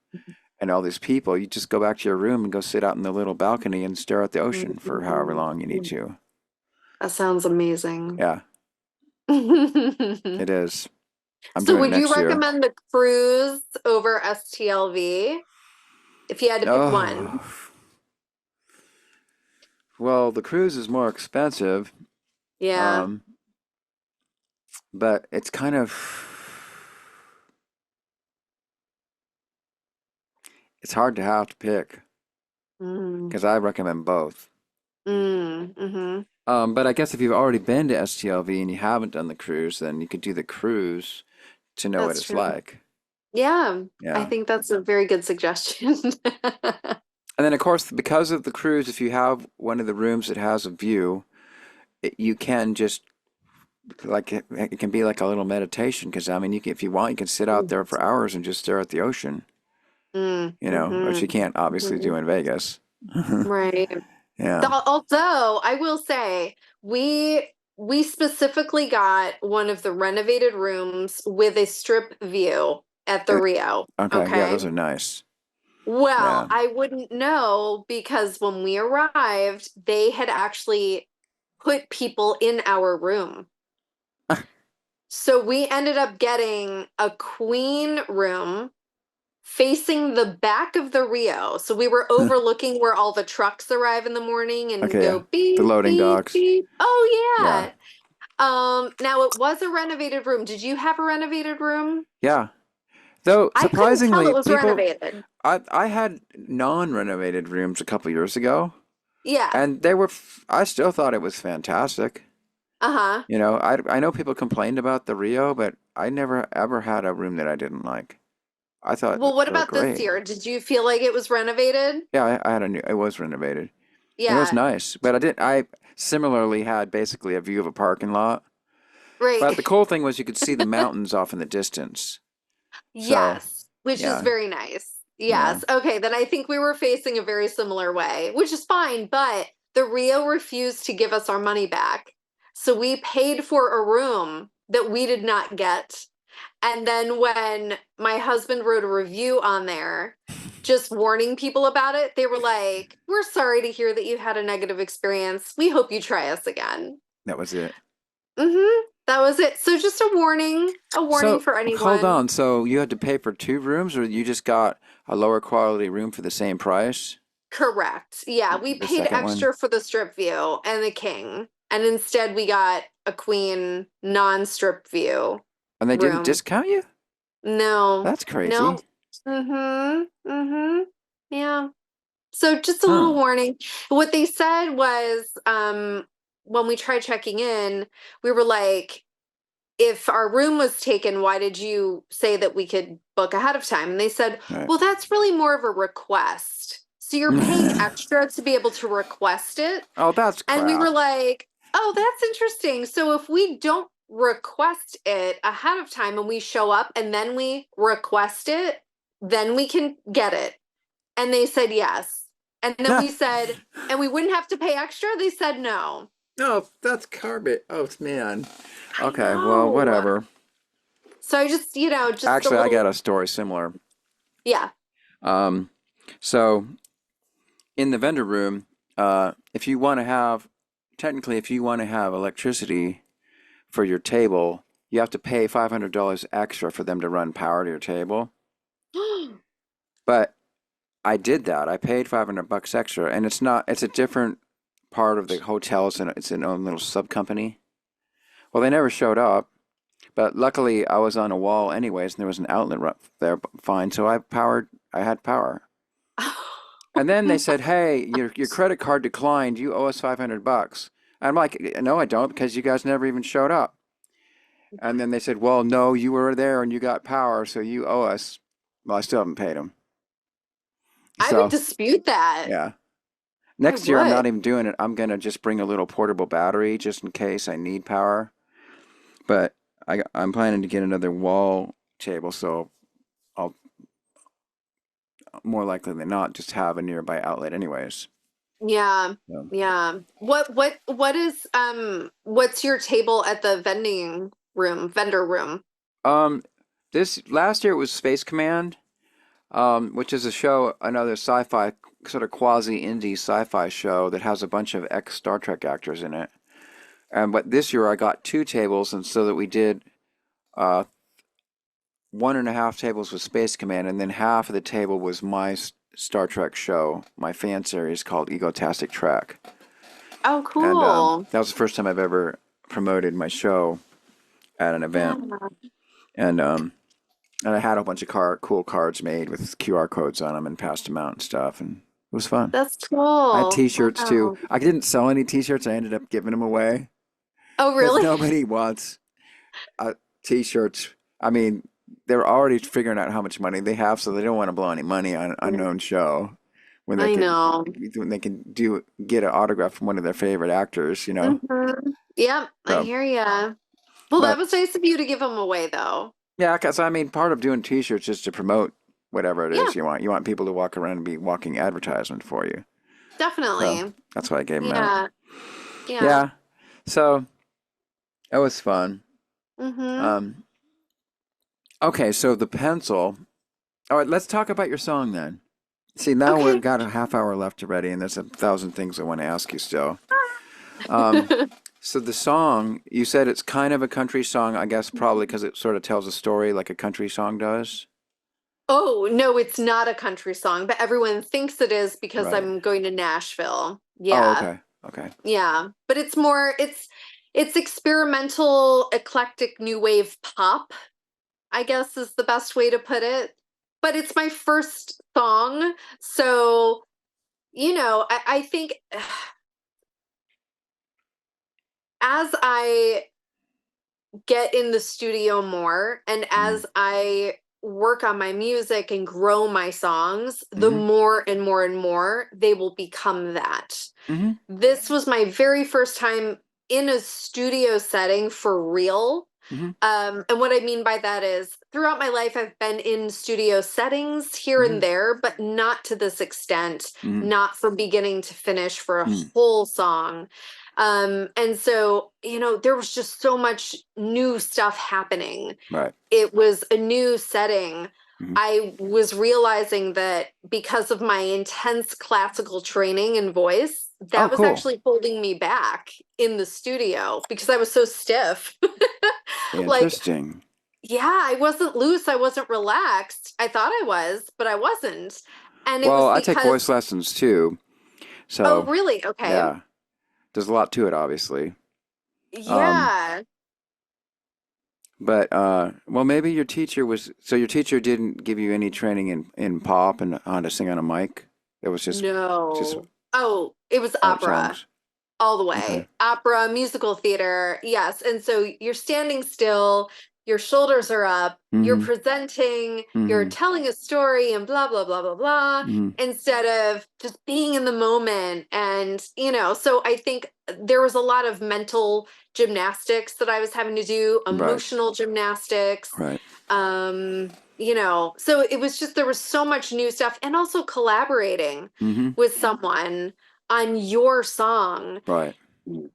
and all these people, you just go back to your room and go sit out in the little balcony and stare at the ocean for however Mhm. long you need to. That sounds amazing. Yeah, it is. I'm So doing it would you next year. recommend the cruise over STLV if you had to pick one? Oh, well, the cruise is more expensive, Yeah. um, but it's hard to have to pick Mm. because I recommend both. Mm-hmm. But I guess if you've already been to STLV and you haven't done the cruise, then you could do the cruise to know what That's it's true. like. Yeah, I Yeah. think that's a very good suggestion. And then, of course, because of the cruise, if you have one of the rooms that has a view, you can just like it can be like a little meditation. Because I mean, if you want, you can sit out Mm, there for hours and just stare at the ocean. Which you mm-hmm, can't obviously hmm do in Vegas. Right. Yeah. Although I will say we specifically got one of the renovated rooms with a strip view at the Uh, Rio. Okay. Yeah, Okay. those are nice. Well, Yeah. I wouldn't know because when we arrived, they had actually put people in our room. So we ended up getting a queen room facing the back of the Rio. So we were overlooking where all the trucks arrive in the morning and Okay. Yeah. go The beep, loading beep, docks. beep. Oh Yeah. yeah. Now it was a renovated room. Did you have a renovated room? Yeah. Though I couldn't tell surprisingly, it was people, renovated. I had non-renovated rooms a couple years ago, Yeah. and I still thought it was fantastic. Uh-huh. I know people complained about the Rio, but I never ever had a room that I didn't like. I thought Well, what they were about this great. year? Did you feel like it was renovated? Yeah, it was renovated, and it was Yeah. nice. But I similarly had basically a view of a parking lot. But Right. the cool thing was you could see the mountains off in the distance. So, Yes, which is yeah, very nice. yeah. Yes. Okay, then I think we were facing a very similar way, which is fine, but the Rio refused to give us our money back. So we paid for a room that we did not get. And then when my husband wrote a review on there, just warning people about it, they were like, "We're sorry to hear that you had a negative experience. We hope you try us again." That was it. That was it. So just a warning So, for hold anyone. on. So you had to pay for two rooms, or you just got a lower quality room for the same price? Correct. Yeah, we The paid second one? extra for the strip view and the king, and instead we got a queen non-strip view And they didn't room. discount you? No, That's crazy. no. Mm-hmm. Yeah. So just a little Huh. warning. What they said was, when we tried checking in, we were like, if our room was taken, why did you say that we could book ahead of time? And they said, Right. well, that's really more of a request. So you're paying extra to be able to request it. Oh, that's And we were crap. like, oh, that's interesting. So if we don't request it ahead of time and we show up and then we request it, then we can get it. And they said yes. And then we said, and we wouldn't have to pay extra? They said no. No, that's garbage. Oh, man. I Okay, well, know. whatever. So I just, just a Actually, I little, got a story similar. yeah. Um, so in the vendor room, if you want to have, technically, if you want to have electricity for your table, you have to pay $500 extra for them to run power to your table. But I did that. I paid 500 bucks extra, and it's a different part of the hotel. It's an own little sub company. Well, they never showed up, but luckily I was on a wall anyways, and there was an outlet there, fine. So I had power. And then they said, "Hey, your credit card declined. You owe us $500." I'm like, "No, I don't, because you guys never even showed up." And then they said, "Well, no, you were there and you got power, so you owe us." Well, I still haven't paid them. I would So, dispute that. yeah. I Next year, I'm not would. even doing it. I'm gonna just bring a little portable battery just in case I need power. But I'm planning to get another wall table, so I'll more likely than not just have a nearby outlet anyways. Yeah. Yeah. Yeah. What's your table at the vendor room? Um, this last year it was Space Command, which is a show, another sci-fi sort of quasi-indie sci-fi show that has a bunch of ex-Star Trek actors in it. And but this year I got two tables, and so that we did uh, 1.5 tables with Space Command, and then half of the table was my Star Trek show, my fan series called Egotastic Trek. Oh, And cool. that was the first time I've ever promoted my show at an Yeah. event. And I had a bunch of cool cards made with QR codes on them and passed them out and stuff, and it was fun. That's I had cool. T-shirts too. Wow. I didn't sell any T-shirts. I ended up giving them away Oh, because really? nobody wants T-shirts. I mean, they're already figuring out how much money they have, so they don't want to blow any money on an unknown show when they I can know. get an autograph from one of their favorite actors, you know. Yep, I So, hear ya. Well, that but was nice of you to give them away, though. yeah, because I mean, part of doing T-shirts is to promote whatever it Yeah, is you want. You want people to walk around and be walking advertisement for you. So definitely. that's why I gave them out. Yeah, yeah. Yeah. So it was fun. Mm-hmm. Um, okay, so the pencil. All right, let's talk about your song then. See, now we've Okay. got a half hour left already, and there's 1,000 things I want to ask you still. Um, so the song, you said it's kind of a country song, I guess probably because it sort of tells a story like a country song does. Oh, no, it's not a country song, but everyone thinks it is because Right. I'm going to Nashville. Oh, Yeah. okay. Okay. Yeah. But it's experimental, eclectic new wave pop, I guess is the best way to put it. But it's my first song, so I think as I get in the studio more and Mm-hmm. as I work on my music and grow my songs, the Mm-hmm. more and more and more they will become that. Mm-hmm. This was my very first time in a studio setting for real. Mm-hmm. And what I mean by that is throughout my life, I've been in studio settings here Mm-hmm. and there, but not to this extent, Mm-hmm. not from beginning to finish for a Mm-hmm. whole song. And so, there was just so much new stuff happening. Right. It was a new setting. Mm-hmm. I was realizing that because of my intense classical training and voice, Oh, that was cool. actually holding me back in the studio because I was so stiff. Like, Interesting. yeah, I wasn't loose, I wasn't relaxed. I thought I was, but I wasn't. And it Well, was I take voice because, lessons too, oh, so really? Okay. yeah, there's a lot to it, obviously. Um, Yeah. but well, maybe your teacher was so your teacher didn't give you any training in pop and how to sing on a mic. It was just No. Oh, it was art opera. songs. All the Okay. way. Opera, musical theater. Yes. And so you're standing still, your shoulders are up, you're Mm-hmm. presenting, you're Mm-hmm. telling a story and blah, blah, blah, blah, blah, Mm-hmm. instead of just being in the moment. And, so I think there was a lot of mental gymnastics that I was having to do, Right. emotional gymnastics. Right. So it was just, there was so much new stuff and also collaborating Mm-hmm. with someone on your song. Right.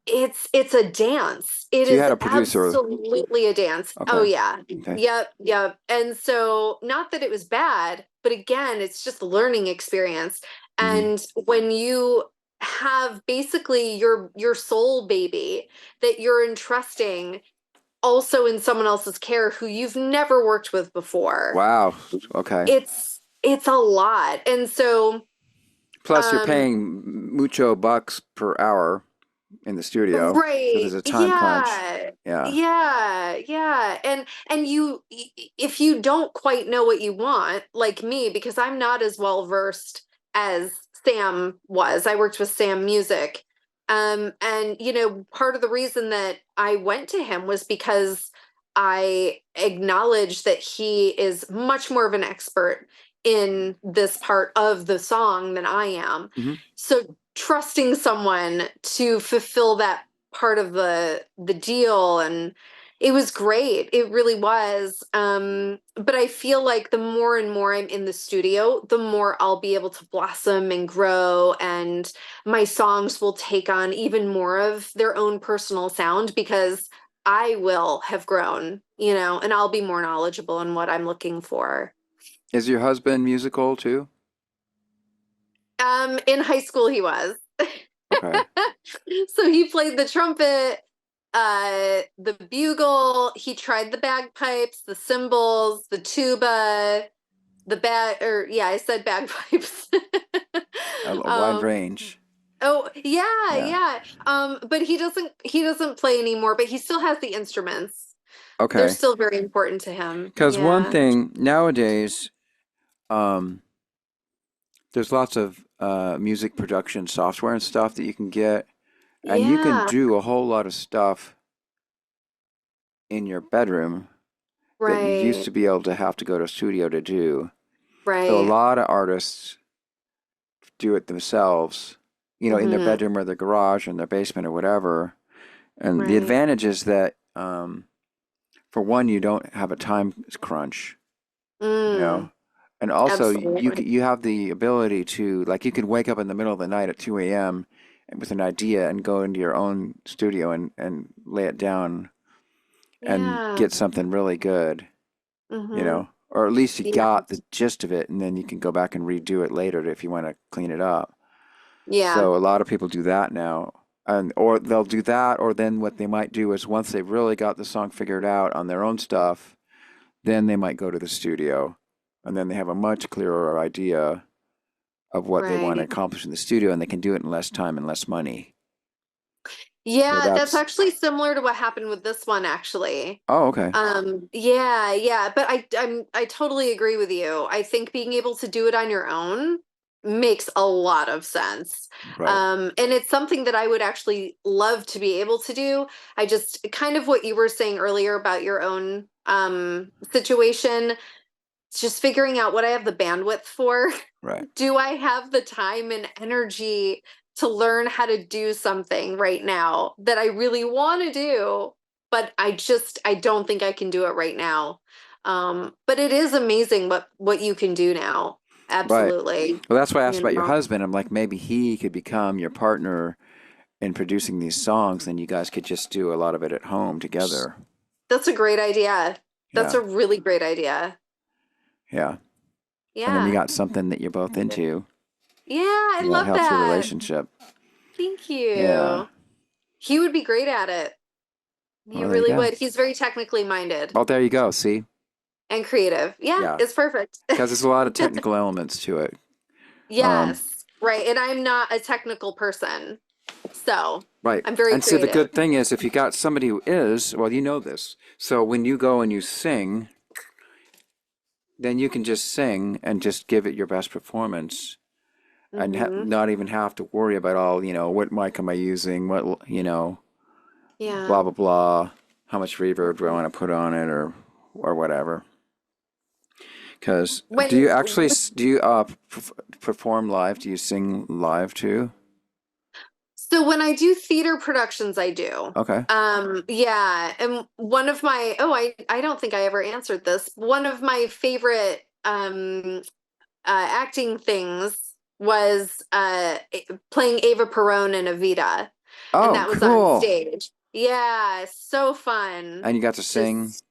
It's a dance. It So you is had a producer. absolutely a dance. Oh Okay. yeah. Okay. Yep, yep. And so not that it was bad, but again, it's just a learning experience. Mm-hmm. And when you have basically your soul baby that you're entrusting also in someone else's care who you've never worked with before, Wow. Okay. it's a lot. And so Plus, you're um paying mucho bucks per hour in the studio, so right. there's a time crunch. Yeah. Yeah. Yeah. Yeah. And if you don't quite know what you want, like me, because I'm not as well versed as Sam was. I worked with Sam Music. And, part of the reason that I went to him was because I acknowledged that he is much more of an expert in this part of the song than I am. Mm-hmm. So trusting someone to fulfill that part of the deal, and it was great. It really was. But I feel like the more and more I'm in the studio, the more I'll be able to blossom and grow, and my songs will take on even more of their own personal sound because I will have grown, and I'll be more knowledgeable in what I'm looking for. Is your husband musical too? In high school he was. Okay. So he played the trumpet, the bugle, he tried the bagpipes, the cymbals, the tuba, I said bagpipes. A wide range. Oh, yeah, Yeah. yeah. But he doesn't play anymore, but he still has the instruments. They're Okay. still very important to him. Because one Yeah. thing nowadays, um, there's lots of music production software and stuff that you can get, and you can Yeah. do a whole lot of stuff in your bedroom that you used Right. to be able to have to go to a studio to do. So a Right. lot of artists do it themselves, in their Mm-hmm. bedroom or their garage or in their basement or whatever. And the Right. advantage is that, for one, you don't have a time crunch, you know, Mm, and also absolutely. you have the ability to, like, you can wake up in the middle of the night at 2 a.m. with an idea and go into your own studio and lay it down and Yeah. get something really good, Mm-hmm. or at least you Yeah. got the gist of it, and then you can go back and redo it later if you want to clean it up. Yeah. So a lot of people do that now. And or they'll do that, or then what they might do is once they've really got the song figured out on their own stuff, then they might go to the studio, and then they have a much clearer idea of what they want to Right. accomplish in the studio, and they can do it in less time and less money. So Yeah, that's that's actually similar to what happened with this one, actually. oh, okay, Yeah, yeah, but I totally agree with you. I think being able to do it on your own makes a lot of sense. right, And it's something that I would actually love to be able to do. I just kind of what you were saying earlier about your own situation, just figuring out what I have the bandwidth for. right, Do I have the time and energy to learn how to do something right now that I really want to do, but I don't think I can do it right now. But it is amazing what you can do now. right. Absolutely. Well, that's why I asked You about your know, husband. I'm like, maybe he could become your partner in producing these songs, and you guys could just do a lot of it at home together. that's a great idea. That's Yeah, a really great idea. yeah. And then you Yeah. got something that you're both into. Yeah, I That love helps your that. relationship. Thank Yeah. you. He would be great at it. He Well, there you really go. would. He's very technically minded Oh, there you go. See? and creative. Yeah, Yeah. it's perfect. Because there's a lot of technical elements to it. Um, Yes, right. And I'm not a technical person, so right. I'm very And see, the creative. good thing is if you got somebody who is, well, you know this. So when you go and you sing, then you can just sing and just give it your best performance and Hmm. not even have to worry about all, what mic am I using, Yeah. blah, blah, blah, how much reverb do I Mhm. want to put on it or whatever. Because do you When actually do you perform live? Do you sing live too? so when I do theater productions, I do. Okay. Yeah, and one of my I don't think I ever answered this. One of my favorite acting things was playing Eva Peron in Evita, and Oh, that was on cool. stage. Yeah, so fun. And you got to sing. Just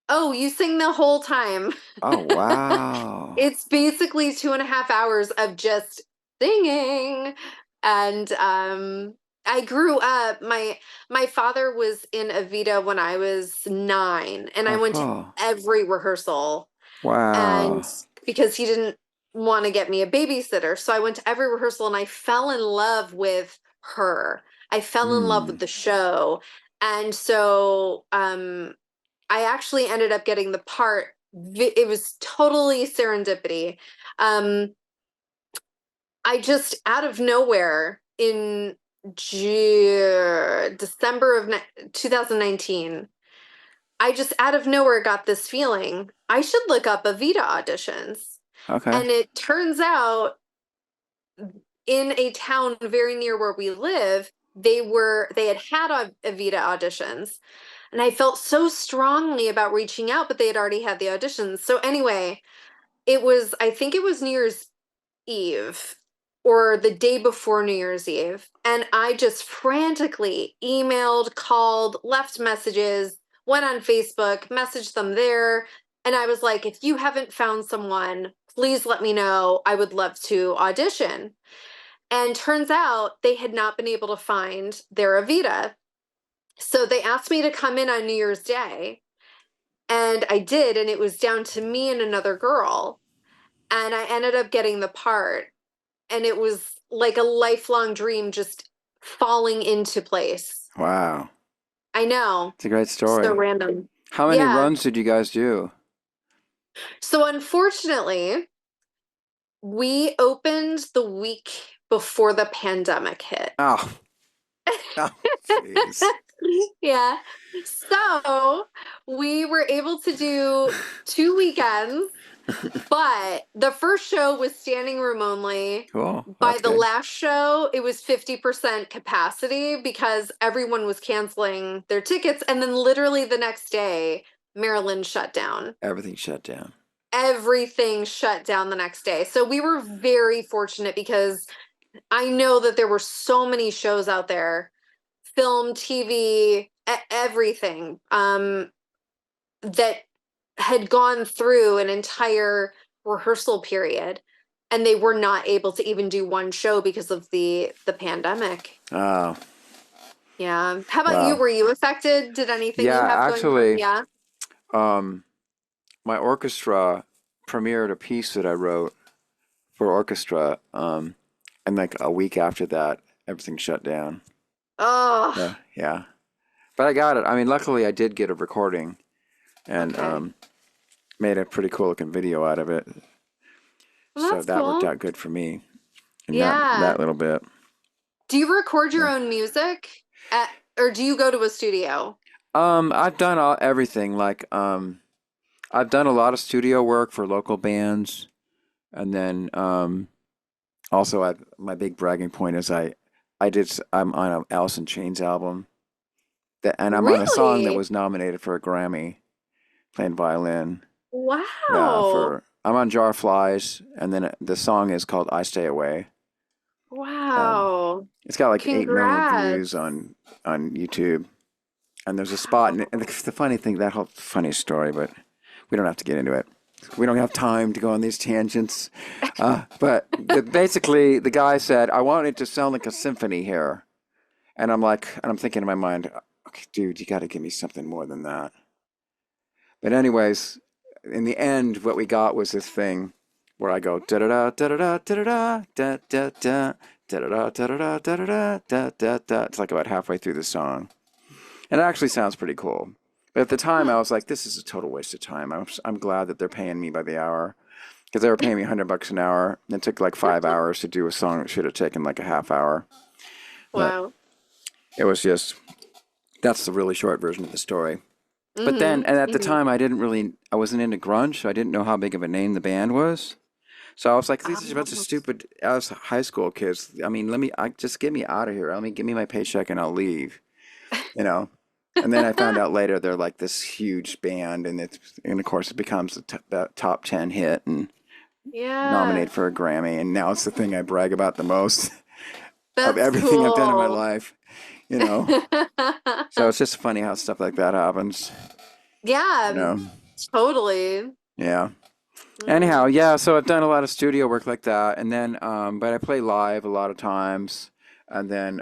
oh, you sing the whole time. Oh, wow. It's basically 2.5 hours of just singing. And I grew up, my father was in Evita when I was 9, and I Oh, went to cool. every rehearsal, and Wow. because he didn't want to get me a babysitter. So I went to every rehearsal and I fell in love with her. I fell in love with Hmm. the show. And so I actually ended up getting the part. It was totally serendipity. Um, I just out of nowhere in December of 2019, I just out of nowhere got this feeling I should look up EVITA auditions. Okay. And it turns out in a town very near where we live, they had EVITA auditions. And I felt so strongly about reaching out, but they had already had the auditions. So anyway, I think it was New Year's Eve or the day before New Year's Eve. And I just frantically emailed, called, left messages, went on Facebook, messaged them there. And I was like, if you haven't found someone, please let me know. I would love to audition. And turns out they had not been able to find their EVITA. So they asked me to come in on New Year's Day. And I did. And it was down to me and another girl. And I ended up getting the part. And it was like a lifelong dream just falling into place. Wow. I know. It's a great story. So random. How many Yeah. runs did you guys do? So unfortunately, we opened the week before the pandemic hit. Oh. Oh, jeez. Yeah. So we were able to do 2 weekends, but the first show was standing room only. Cool. By That's the good. last show, it was 50% capacity because everyone was canceling their tickets. And then literally the next day, Maryland shut down. Everything shut down. Everything shut down the next day. So we were very fortunate because I know that there were so many shows out there, film, TV, everything, that had gone through an entire rehearsal period, and they were not able to even do one show because of the pandemic. Oh. Yeah. How about Wow. you? Were you affected? Did anything Yeah, you have actually, going on? Yeah. My orchestra premiered a piece that I wrote for orchestra, and like a week after that, everything shut down. Oh. Yeah, yeah. But I got it. I mean, luckily I did get a recording and Okay. made a pretty cool looking video out of it. Well, So that's that worked cool. out good for me in Yeah. that little bit. Do you record your Yeah. own music or do you go to a studio? I've done everything. Like, I've done a lot of studio work for local bands, and then also my big bragging point is I'm on an Alice in Chains album and I'm on a song that Really? was nominated for a Grammy, playing violin. Yeah, Wow. I'm on Jar Flies, and then the song is called I Stay Away. Wow. It's got like 8 million views Congrats. on YouTube, and there's a spot, and Wow. the funny thing, that whole funny story, but we don't have to get into it. We don't have time to go on these tangents. But basically, the guy said, I want it to sound like a symphony here. And I'm thinking in my mind, okay, dude, you got to give me something more than that. But anyways, in the end, what we got was this thing where I go da da da da da da da da da da da da da da da da da da da. It's like about halfway through the song, and it actually sounds pretty cool. But at the time, I was like, this is a total waste of time. I'm glad that they're paying me by the hour, because they were paying me $100 an hour. And it took like 5 hours to do a song that should have taken like a half hour. But Wow. it was just, that's the really short version of the story. But then, Mm-hmm. and at the Mm-hmm. time, I wasn't into grunge, so I didn't know how big of a name the band was. So I was like, these are a bunch of stupid ass high school kids. I mean, just get me out of here. Give me my paycheck and I'll leave, you know? And then I found out later they're like this huge band, and of course it becomes the top 10 hit and Yeah. nominated for a Grammy. And now it's the thing I brag about the most of That's everything I've done in my cool. life, you know? So it's just funny how stuff like that happens, you Yeah, know? totally. Yeah. Mm. Anyhow, yeah, so I've done a lot of studio work like that, and then, but I play live a lot of times, and then,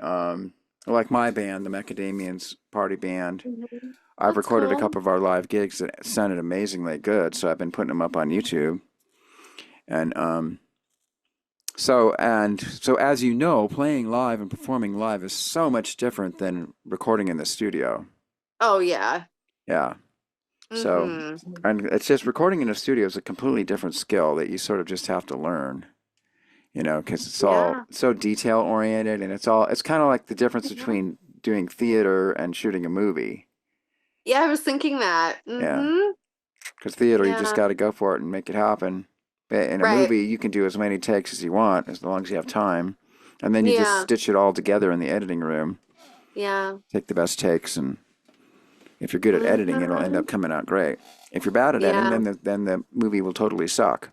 like my band, the Macadamians Party Band, Mhm. I've That's recorded a cool. couple of our live gigs that sounded amazingly good, so I've been putting them up on YouTube, and, so as you know, playing live and performing live is so much different than recording in the studio. Oh, yeah. Yeah. So, Mm-hmm. and it's just recording in a studio is a completely different skill that you sort of just have to learn. because it's all Yeah. so detail oriented, and it's kind of like the difference Mhm. between doing theater and shooting a movie. Yeah, I was thinking that. Yeah, Mm-hmm. because theater, you just Yeah. got to go for it and make it happen. But in a Right. movie, you can do as many takes as you want as long as you have time. And then you just Yeah. stitch it all together in the editing room, Yeah. take the best takes, and if you're good at editing, it'll end Mm-hmm. up coming out great. If you're bad at editing, Yeah. then the movie will totally suck,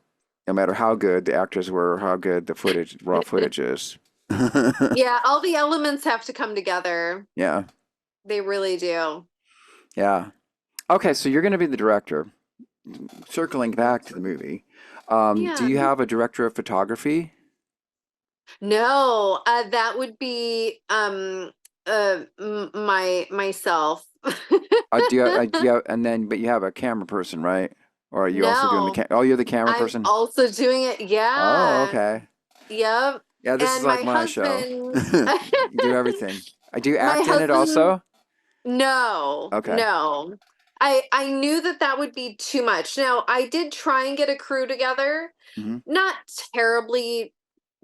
no matter how good the actors were or how good the raw footage is. Yeah, all the elements have to come together. Yeah, They really do. yeah. Okay, so you're going to be the director. Circling back to the movie, do Yeah. you have a director of photography? No, that would be myself. And then, but you have a camera person, right? Or are you also doing No, oh, you're the camera I'm person? also doing it. Oh, Yeah. okay. Yep. Yeah, this is And like my my show. husband, You do everything. I do my act in it husband, also? no, Okay. no. I knew that that would be too much. Now, I did try and get a crew together. Hmm. Not terribly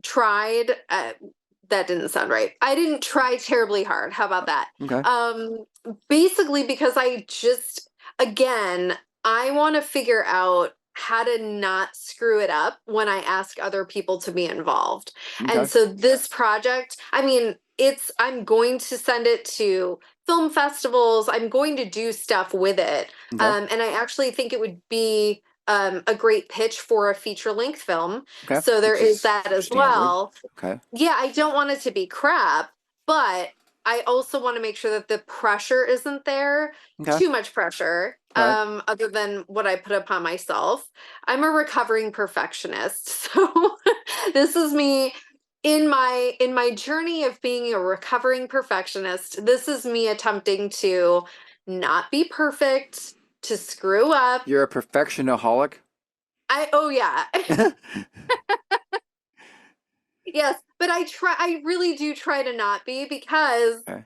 tried. That didn't sound right. I didn't try terribly hard. How about that? Okay. Um, Basically because again, I want to figure out how to not screw it up when I ask other people to be involved. And Okay. so this project, I mean, I'm going to send it to film festivals. I'm going to do stuff with it. Okay. And I actually think it would be a great pitch for a feature length film. Okay. So there Which is is that as standard. well. Okay. Yeah, I don't want it to be crap, but I also want to make sure that the pressure isn't there, Okay. too much pressure, Right. other than what I put upon myself. I'm a recovering perfectionist. So this is me in my journey of being a recovering perfectionist. This is me attempting to not be perfect, to screw up. You're a perfectionaholic? Oh yeah. Yes, but I really do try to not be because Okay.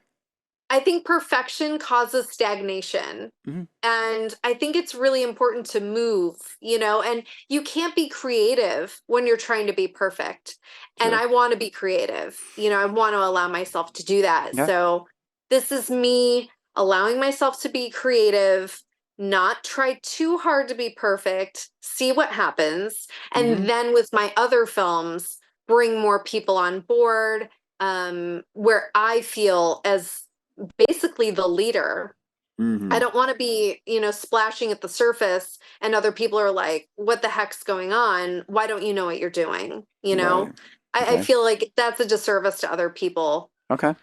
I think perfection causes stagnation. Hmm. And I think it's really important to move, and you can't be creative when you're trying to be perfect. And True. I want to be creative. I want to allow myself to do that. Okay. So this is me allowing myself to be creative, not try too hard to be perfect, see what happens. Hmm. And then with my other films, bring more people on board, where I feel as basically the leader. I Hmm. don't want to be, splashing at the surface and other people are like, what the heck's going on? Why don't you know what you're doing? Right. I Okay. feel like that's a disservice to other people. Okay.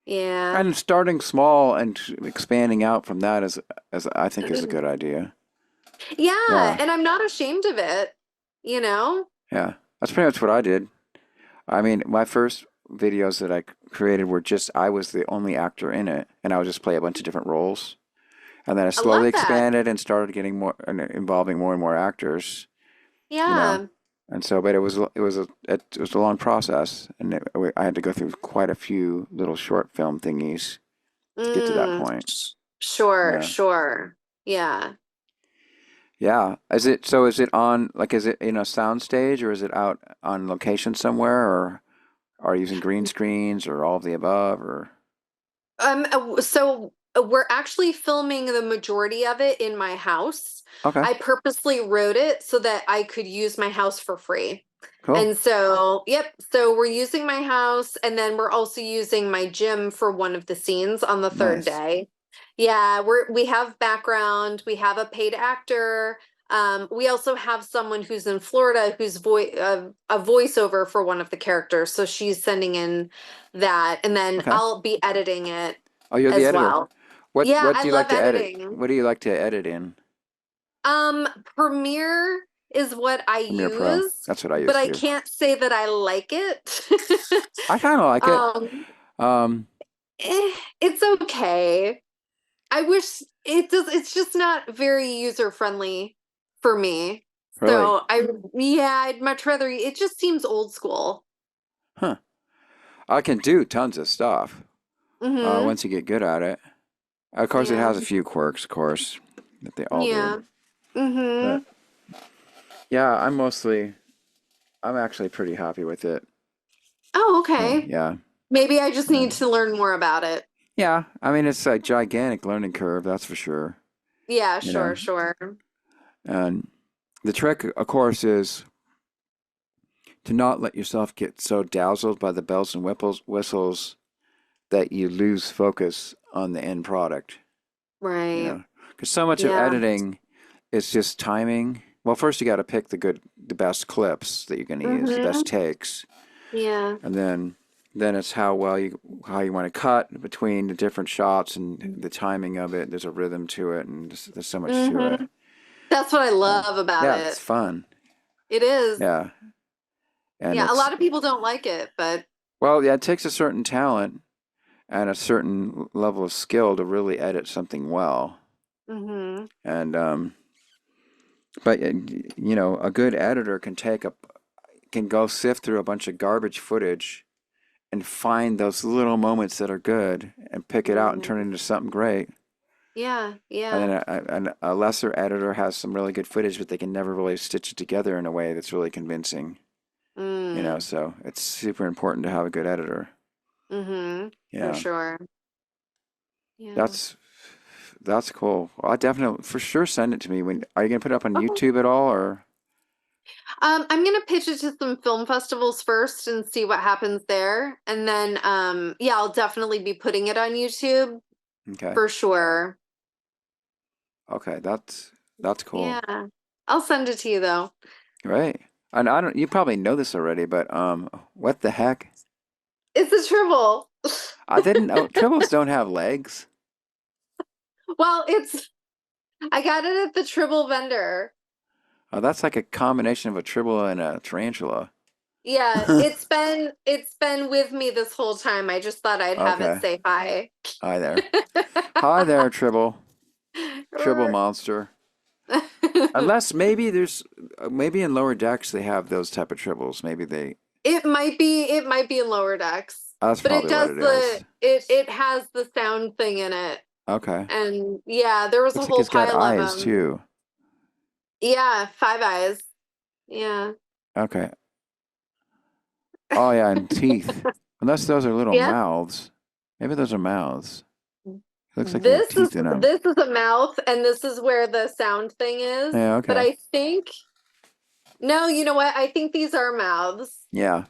Yeah. And starting small and expanding out from that is I think is a good idea. Yeah. Yeah. And I'm not ashamed of it, you know? Yeah. That's pretty much what I did. I mean, my first videos that I created were just I was the only actor in it, and I would just play a bunch of different roles. And then I I love slowly that. expanded and started getting more and involving more and more actors, you know. Yeah. And so, but it was a long process, and I had to go through quite a few little short film thingies to get to that Mm, point. sure, Yeah. sure. Yeah. Yeah. Is it on, like, is it in a sound stage or is it out on location somewhere or are you using green screens or all of the above or? We're actually filming the majority of it in my house. Okay. I purposely wrote it so that I could use my house for free. Cool. And so, yep, so we're using my house and then we're also using my gym for one of the scenes on the third Nice. day. Yeah, we have background, we have a paid actor. We also have someone who's in Florida who's a voiceover for one of the characters. So she's sending in that, and then Okay. I'll be editing it Oh, you're the as editor. well. What Yeah, what I do you like love to edit? editing. What do you like to edit in? Premiere is what I Premiere Pro. use, That's what I but use I too. can't say that I like it. I kind of like it. um, Um, it's okay. I wish it does. It's just not very user friendly for me. really. So yeah, I'd much rather. It just seems old school. Huh. I can do tons of stuff. Mm-hmm. Once you get good at it. Of course, it Yeah. has a few quirks, of course, that they all do. Yeah. Mm-hmm. But yeah, I'm actually pretty happy with it. Oh, Yeah, okay. yeah, Maybe I just yeah. need to learn more about it. Yeah, I mean, it's a gigantic learning curve, that's for sure. Yeah, You sure, know, sure. and the trick, of course, is to not let yourself get so dazzled by the bells and whistles that you lose focus on the end product. You Right. know, because so much of Yeah. editing is just timing. Well, first you got to pick the best clips that you're going to use, the Mm-hmm. best takes, Yeah. and then it's how you want to cut between the different shots and the timing of it. There's a rhythm to it, and there's so much to it. Mm-hmm. That's what I And love about yeah, it's it. fun. It is. Yeah, and Yeah, a it's lot of people don't like it, but well, yeah, it takes a certain talent and a certain level of skill to really edit something well. mm-hmm. And but you know, a good editor can go sift through a bunch of garbage footage and find those little moments that are good and pick it out and turn it Mm-hmm. into something great. Yeah, And yeah. then a lesser editor has some really good footage, but they can never really stitch it together in a way that's really convincing. You know, Mm. so it's super important to have a good editor. Mm-hmm. For Yeah, sure. Yeah. that's that's cool. Well, I definitely for sure send it to me. When are you gonna put it up on Okay. YouTube at all, or I'm gonna pitch it to some film festivals first and see what happens there. And then yeah, I'll definitely be putting it on YouTube okay, for sure. okay, that's cool. Yeah. I'll send it to you though. Right. And I don't, you probably know this already, but what the heck? It's a triple. I didn't know tribbles don't have legs. Well, I got it at the Tribble vendor. Oh, that's like a combination of a tribble and a tarantula. Yeah, it's been with me this whole time. I just thought I'd have it Okay. say hi. Hi there. Hi there, tribble. Tribble monster. Unless maybe maybe in lower decks they have those type of tribbles. Maybe they It might be in lower decks. that's But it probably what does it the is. it has the sound thing in it. Okay. And yeah, there was a Looks like whole it's got pile of eyes them. too. Yeah, Five Eyes. Yeah. Okay. Oh yeah, and teeth. Unless those are little Yeah. mouths. Maybe those are mouths. It looks like they have This is teeth in them. this is a mouth and this is where the sound thing is. Yeah, But okay. I think no, you know what? I think these are mouths. Yeah.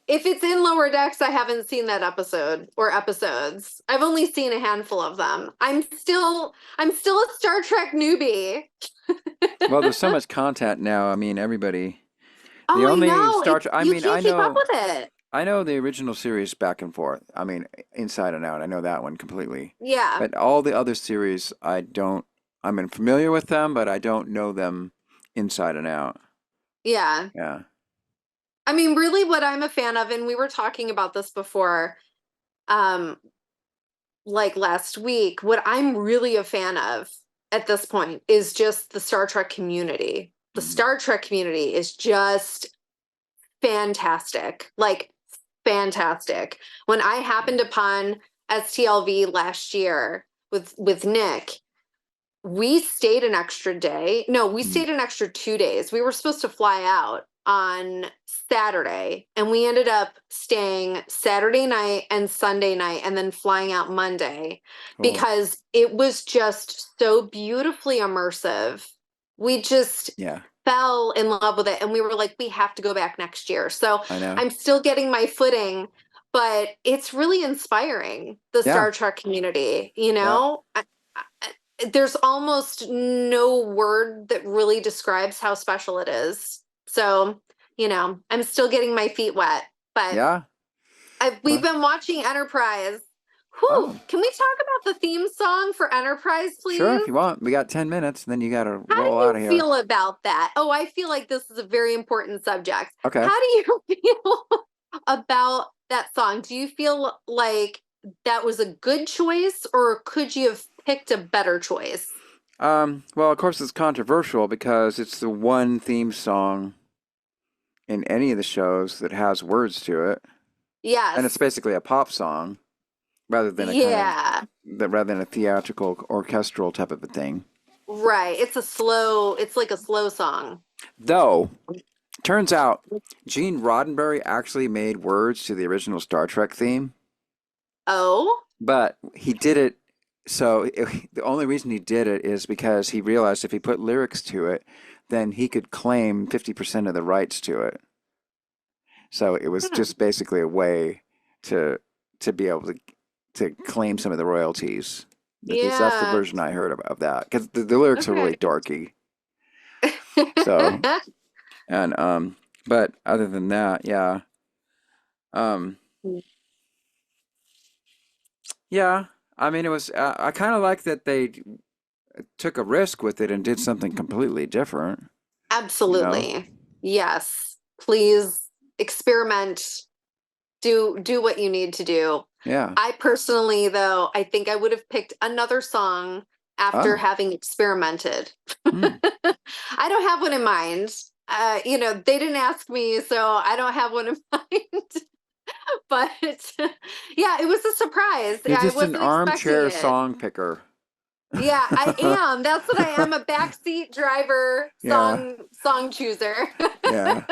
If it's in Lower Decks, I haven't seen that episode or episodes. I've only seen a handful of them. I'm still a Star Trek newbie. Well, there's so much content now. I mean, everybody. The Oh, I only know. Star Trek. I You mean, can't keep up with it. I know the original series back and forth. I mean, Inside and Out. I know that one completely. Yeah. But all the other series, I don't. I mean, familiar with them, but I don't know them inside and out. Yeah. Yeah. I mean, really what I'm a fan of, and we were talking about this before, um, like last week, what I'm really a fan of at this point is just the Star Trek community. The Mhm. Star Trek community is just fantastic. Like fantastic. When I happened upon STLV last year with Nick, we stayed an extra day. No, we Mhm. stayed an extra 2 days. We were supposed to fly out on Saturday, and we ended up staying Saturday night and Sunday night, and then flying out Monday Cool. because it was just so beautifully immersive. We just Yeah. fell in love with it, and we were like, we have to go back next year. So I know. I'm still getting my footing, but it's really inspiring, the Yeah. Star Trek community, Yeah. there's almost no word that really describes how special it is. So, I'm still getting my feet wet, but Yeah. we've Well, been watching Enterprise. Whew, oh, can we talk about the theme song for Enterprise, sure. please? If you want, we got 10 minutes, and then you got to How do roll you out of here. feel about that? Oh, I feel like this is a very important subject. Okay. How do you feel about that song? Do you feel like that was a good choice, or could you have picked a better choice? Well, of course, it's controversial because it's the one theme song in any of the shows that has words to it, and it's Yes. basically a pop song rather than Yeah. rather than a theatrical orchestral type of a thing. Right. It's like a slow song. Though Turns out Gene Roddenberry actually made words to the original Star Trek theme, Oh, but he did it. The only reason he did it is because he realized if he put lyrics to it, then he could claim 50% of the rights to it. So it was hmm, just basically a way to be able to claim some of the royalties. At least that's the yeah. version I heard of that because the lyrics are really Okay. dorky. So and but other than that, yeah, um, yeah. I mean, it was. I kind of like that they took a risk with it and did something completely different. You know? Absolutely. Yes. Please experiment. Do what you need to do. Yeah. I personally, though, I think I would have picked another song after Oh. having experimented. Hmm. I don't have one in mind. They didn't ask me, so I don't have one in mind. But yeah, it was a surprise. You're Yeah, I just an wasn't expecting armchair it. song picker. Yeah, I am. That's what I am, a backseat driver, Yeah. song chooser. Yeah.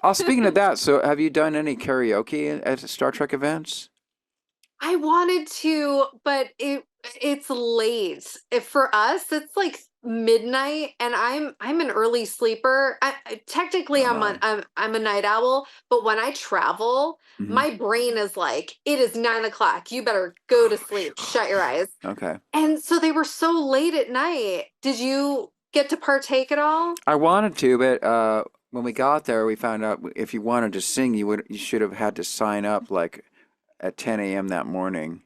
Oh, speaking of that, so have you done any karaoke at Star Trek events? I wanted to, but it's late. If for us, it's like midnight, and I'm an early sleeper. Technically, Oh my. I'm a night owl, but when I travel, Hmm. my brain is like, it is 9 o'clock. You better go to sleep. Shut your eyes. Okay. And so they were so late at night. Did you get to partake at all? I wanted to, but when we got there, we found out if you wanted to sing, you should have had to sign up like at 10 a.m. that morning.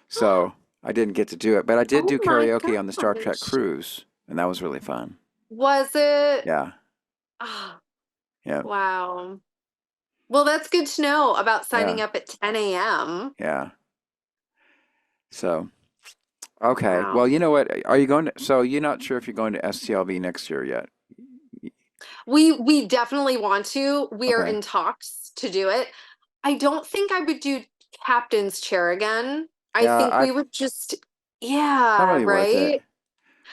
So I didn't get to do it, but I did Oh do my karaoke on the Star Trek gosh. cruise, and that was really fun. Was it? Yeah. Oh, Yeah. wow. Well, that's good to know about signing Yeah. up at 10 a.m. Yeah. So, okay. Well, Wow. you know what? Are you going to, so you're not sure if you're going to STLV next year yet? We definitely want to. We are Okay. in talks to do it. I don't think I would do captain's chair again. I Yeah, think we would just, yeah, probably worth it. right?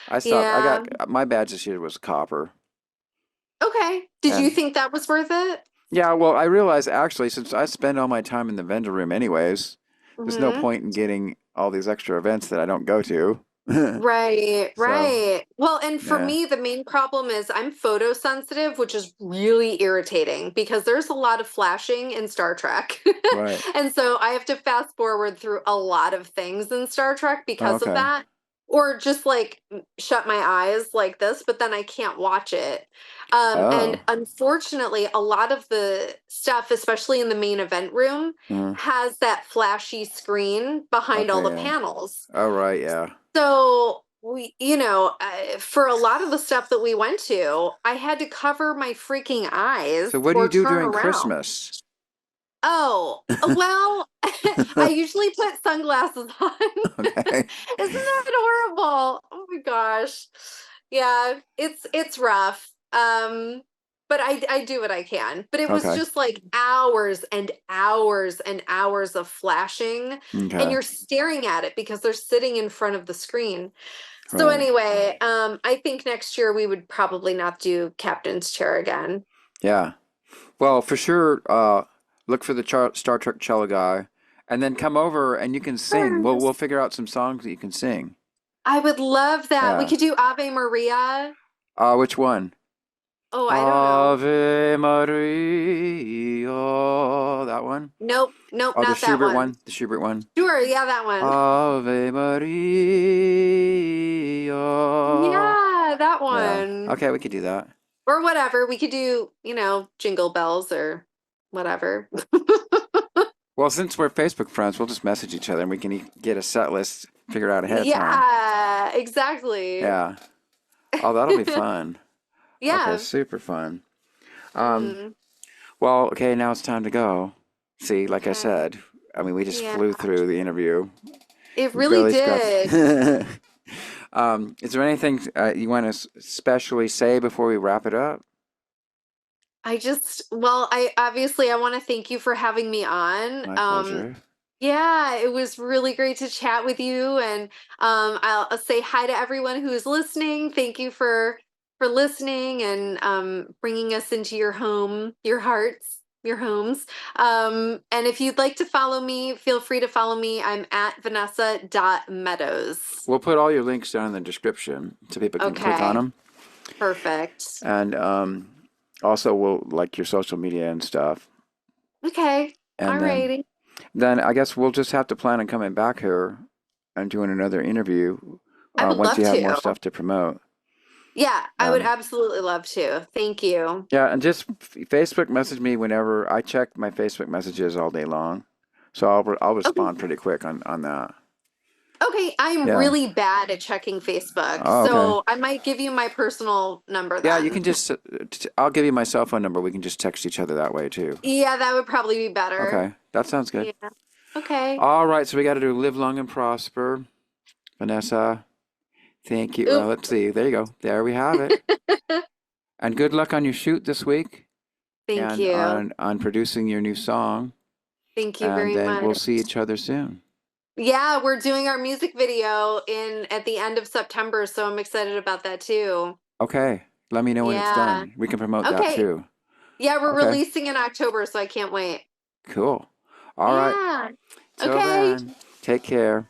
I Yeah. got, my badge this year was copper. Okay. Did you And think that was worth it? yeah, well, I realized actually, since I spend all my time in the vendor room anyways, there's no Hmm. point in getting all these extra events that I don't go to. Right, So, right. Well, and for yeah, me, the main problem is I'm photosensitive, which is really irritating because there's a lot of flashing in Star Trek. right. And so I have to fast forward through a lot of things in Star Trek Oh, because of okay. that. Or just like shut my eyes like this, but then I can't watch it. And Oh, unfortunately, a lot of the stuff, especially in the main event room, uh, has that flashy screen behind all okay, the yeah. panels. Oh, right, yeah. So for a lot of the stuff that we went to, I had to cover my freaking eyes So, what do you or do turn during around. Christmas? Oh, well, I usually put sunglasses on. Okay, Isn't that horrible? Oh my gosh. Yeah, it's rough. But I do what I can. But it was okay, just like hours and hours and hours of flashing, and okay, you're staring at it because they're sitting in front of the screen. So right. anyway, I think next year we would probably not do captain's chair again. Yeah. Well, for sure, look for the Star Trek cello guy, and then come over and you can sing. We'll Yes. figure out some songs that you can sing. I would love that. We Yeah. could do Ave Maria. Which one? Oh, I don't know. Ave Maria. That one? Nope, nope, Oh, the not that Schubert one. one. The Schubert one. Sure, yeah, that one. Ave Maria. Yeah, that Yeah. one. Okay, we could do that. Or whatever. We could do, Jingle Bells or whatever. Well, since we're Facebook friends, we'll just message each other and we can get a set list figured out ahead of time. Yeah, exactly. Yeah. Oh, that'll be fun. Okay, Yeah. super fun. Um, Mm, well, okay, now it's time to go. See, like I okay. said, I mean, we just Yeah. flew through the interview. It We really barely did. scratched. Is there anything you want to especially say before we wrap it up? I want to thank you for having me on. My pleasure. Yeah, it was really great to chat with you. And I'll say hi to everyone who's listening. Thank you for listening and bringing us into your home, your hearts, your homes. And if you'd like to follow me, feel free to follow me. I'm at Vanessa.Meadows. We'll put all your links down in the description so people can click on them. Perfect. And also we'll like your social media and stuff. Okay. And Alrighty. then I guess we'll just have to plan on coming back here and doing another interview I would once love you have to. more stuff to promote. Yeah, I would absolutely love to. Thank you. Yeah, and just Facebook message me whenever. I check my Facebook messages all day long, so I'll respond pretty quick on that. Okay, I'm really bad at checking Facebook, so I might give you my personal number then. Yeah, you can just, I'll give you my cell phone number. We can just text each other that way too. Yeah, that would probably be better. Okay, that sounds good. Yeah. Okay. All right, so we got to do Live Long and Prosper. Vanessa, thank you. Well, let's see. There you go. There we have it. And good luck on your shoot this week. Thank you. On producing your new song. Thank you very much. And then we'll see each other soon. Yeah, we're doing our music video at the end of September, so I'm excited about that too. Okay, let me know when it's done. We can promote that too. Yeah, we're releasing in October, so I can't wait. Cool. All right. Till Okay. then, take care.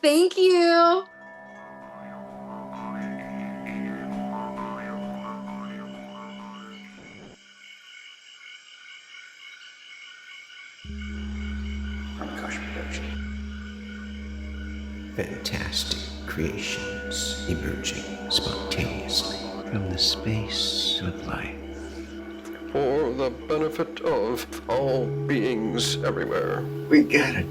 Thank you. Fantastic creations emerging spontaneously from the space of life. For the benefit of all beings everywhere. We gotta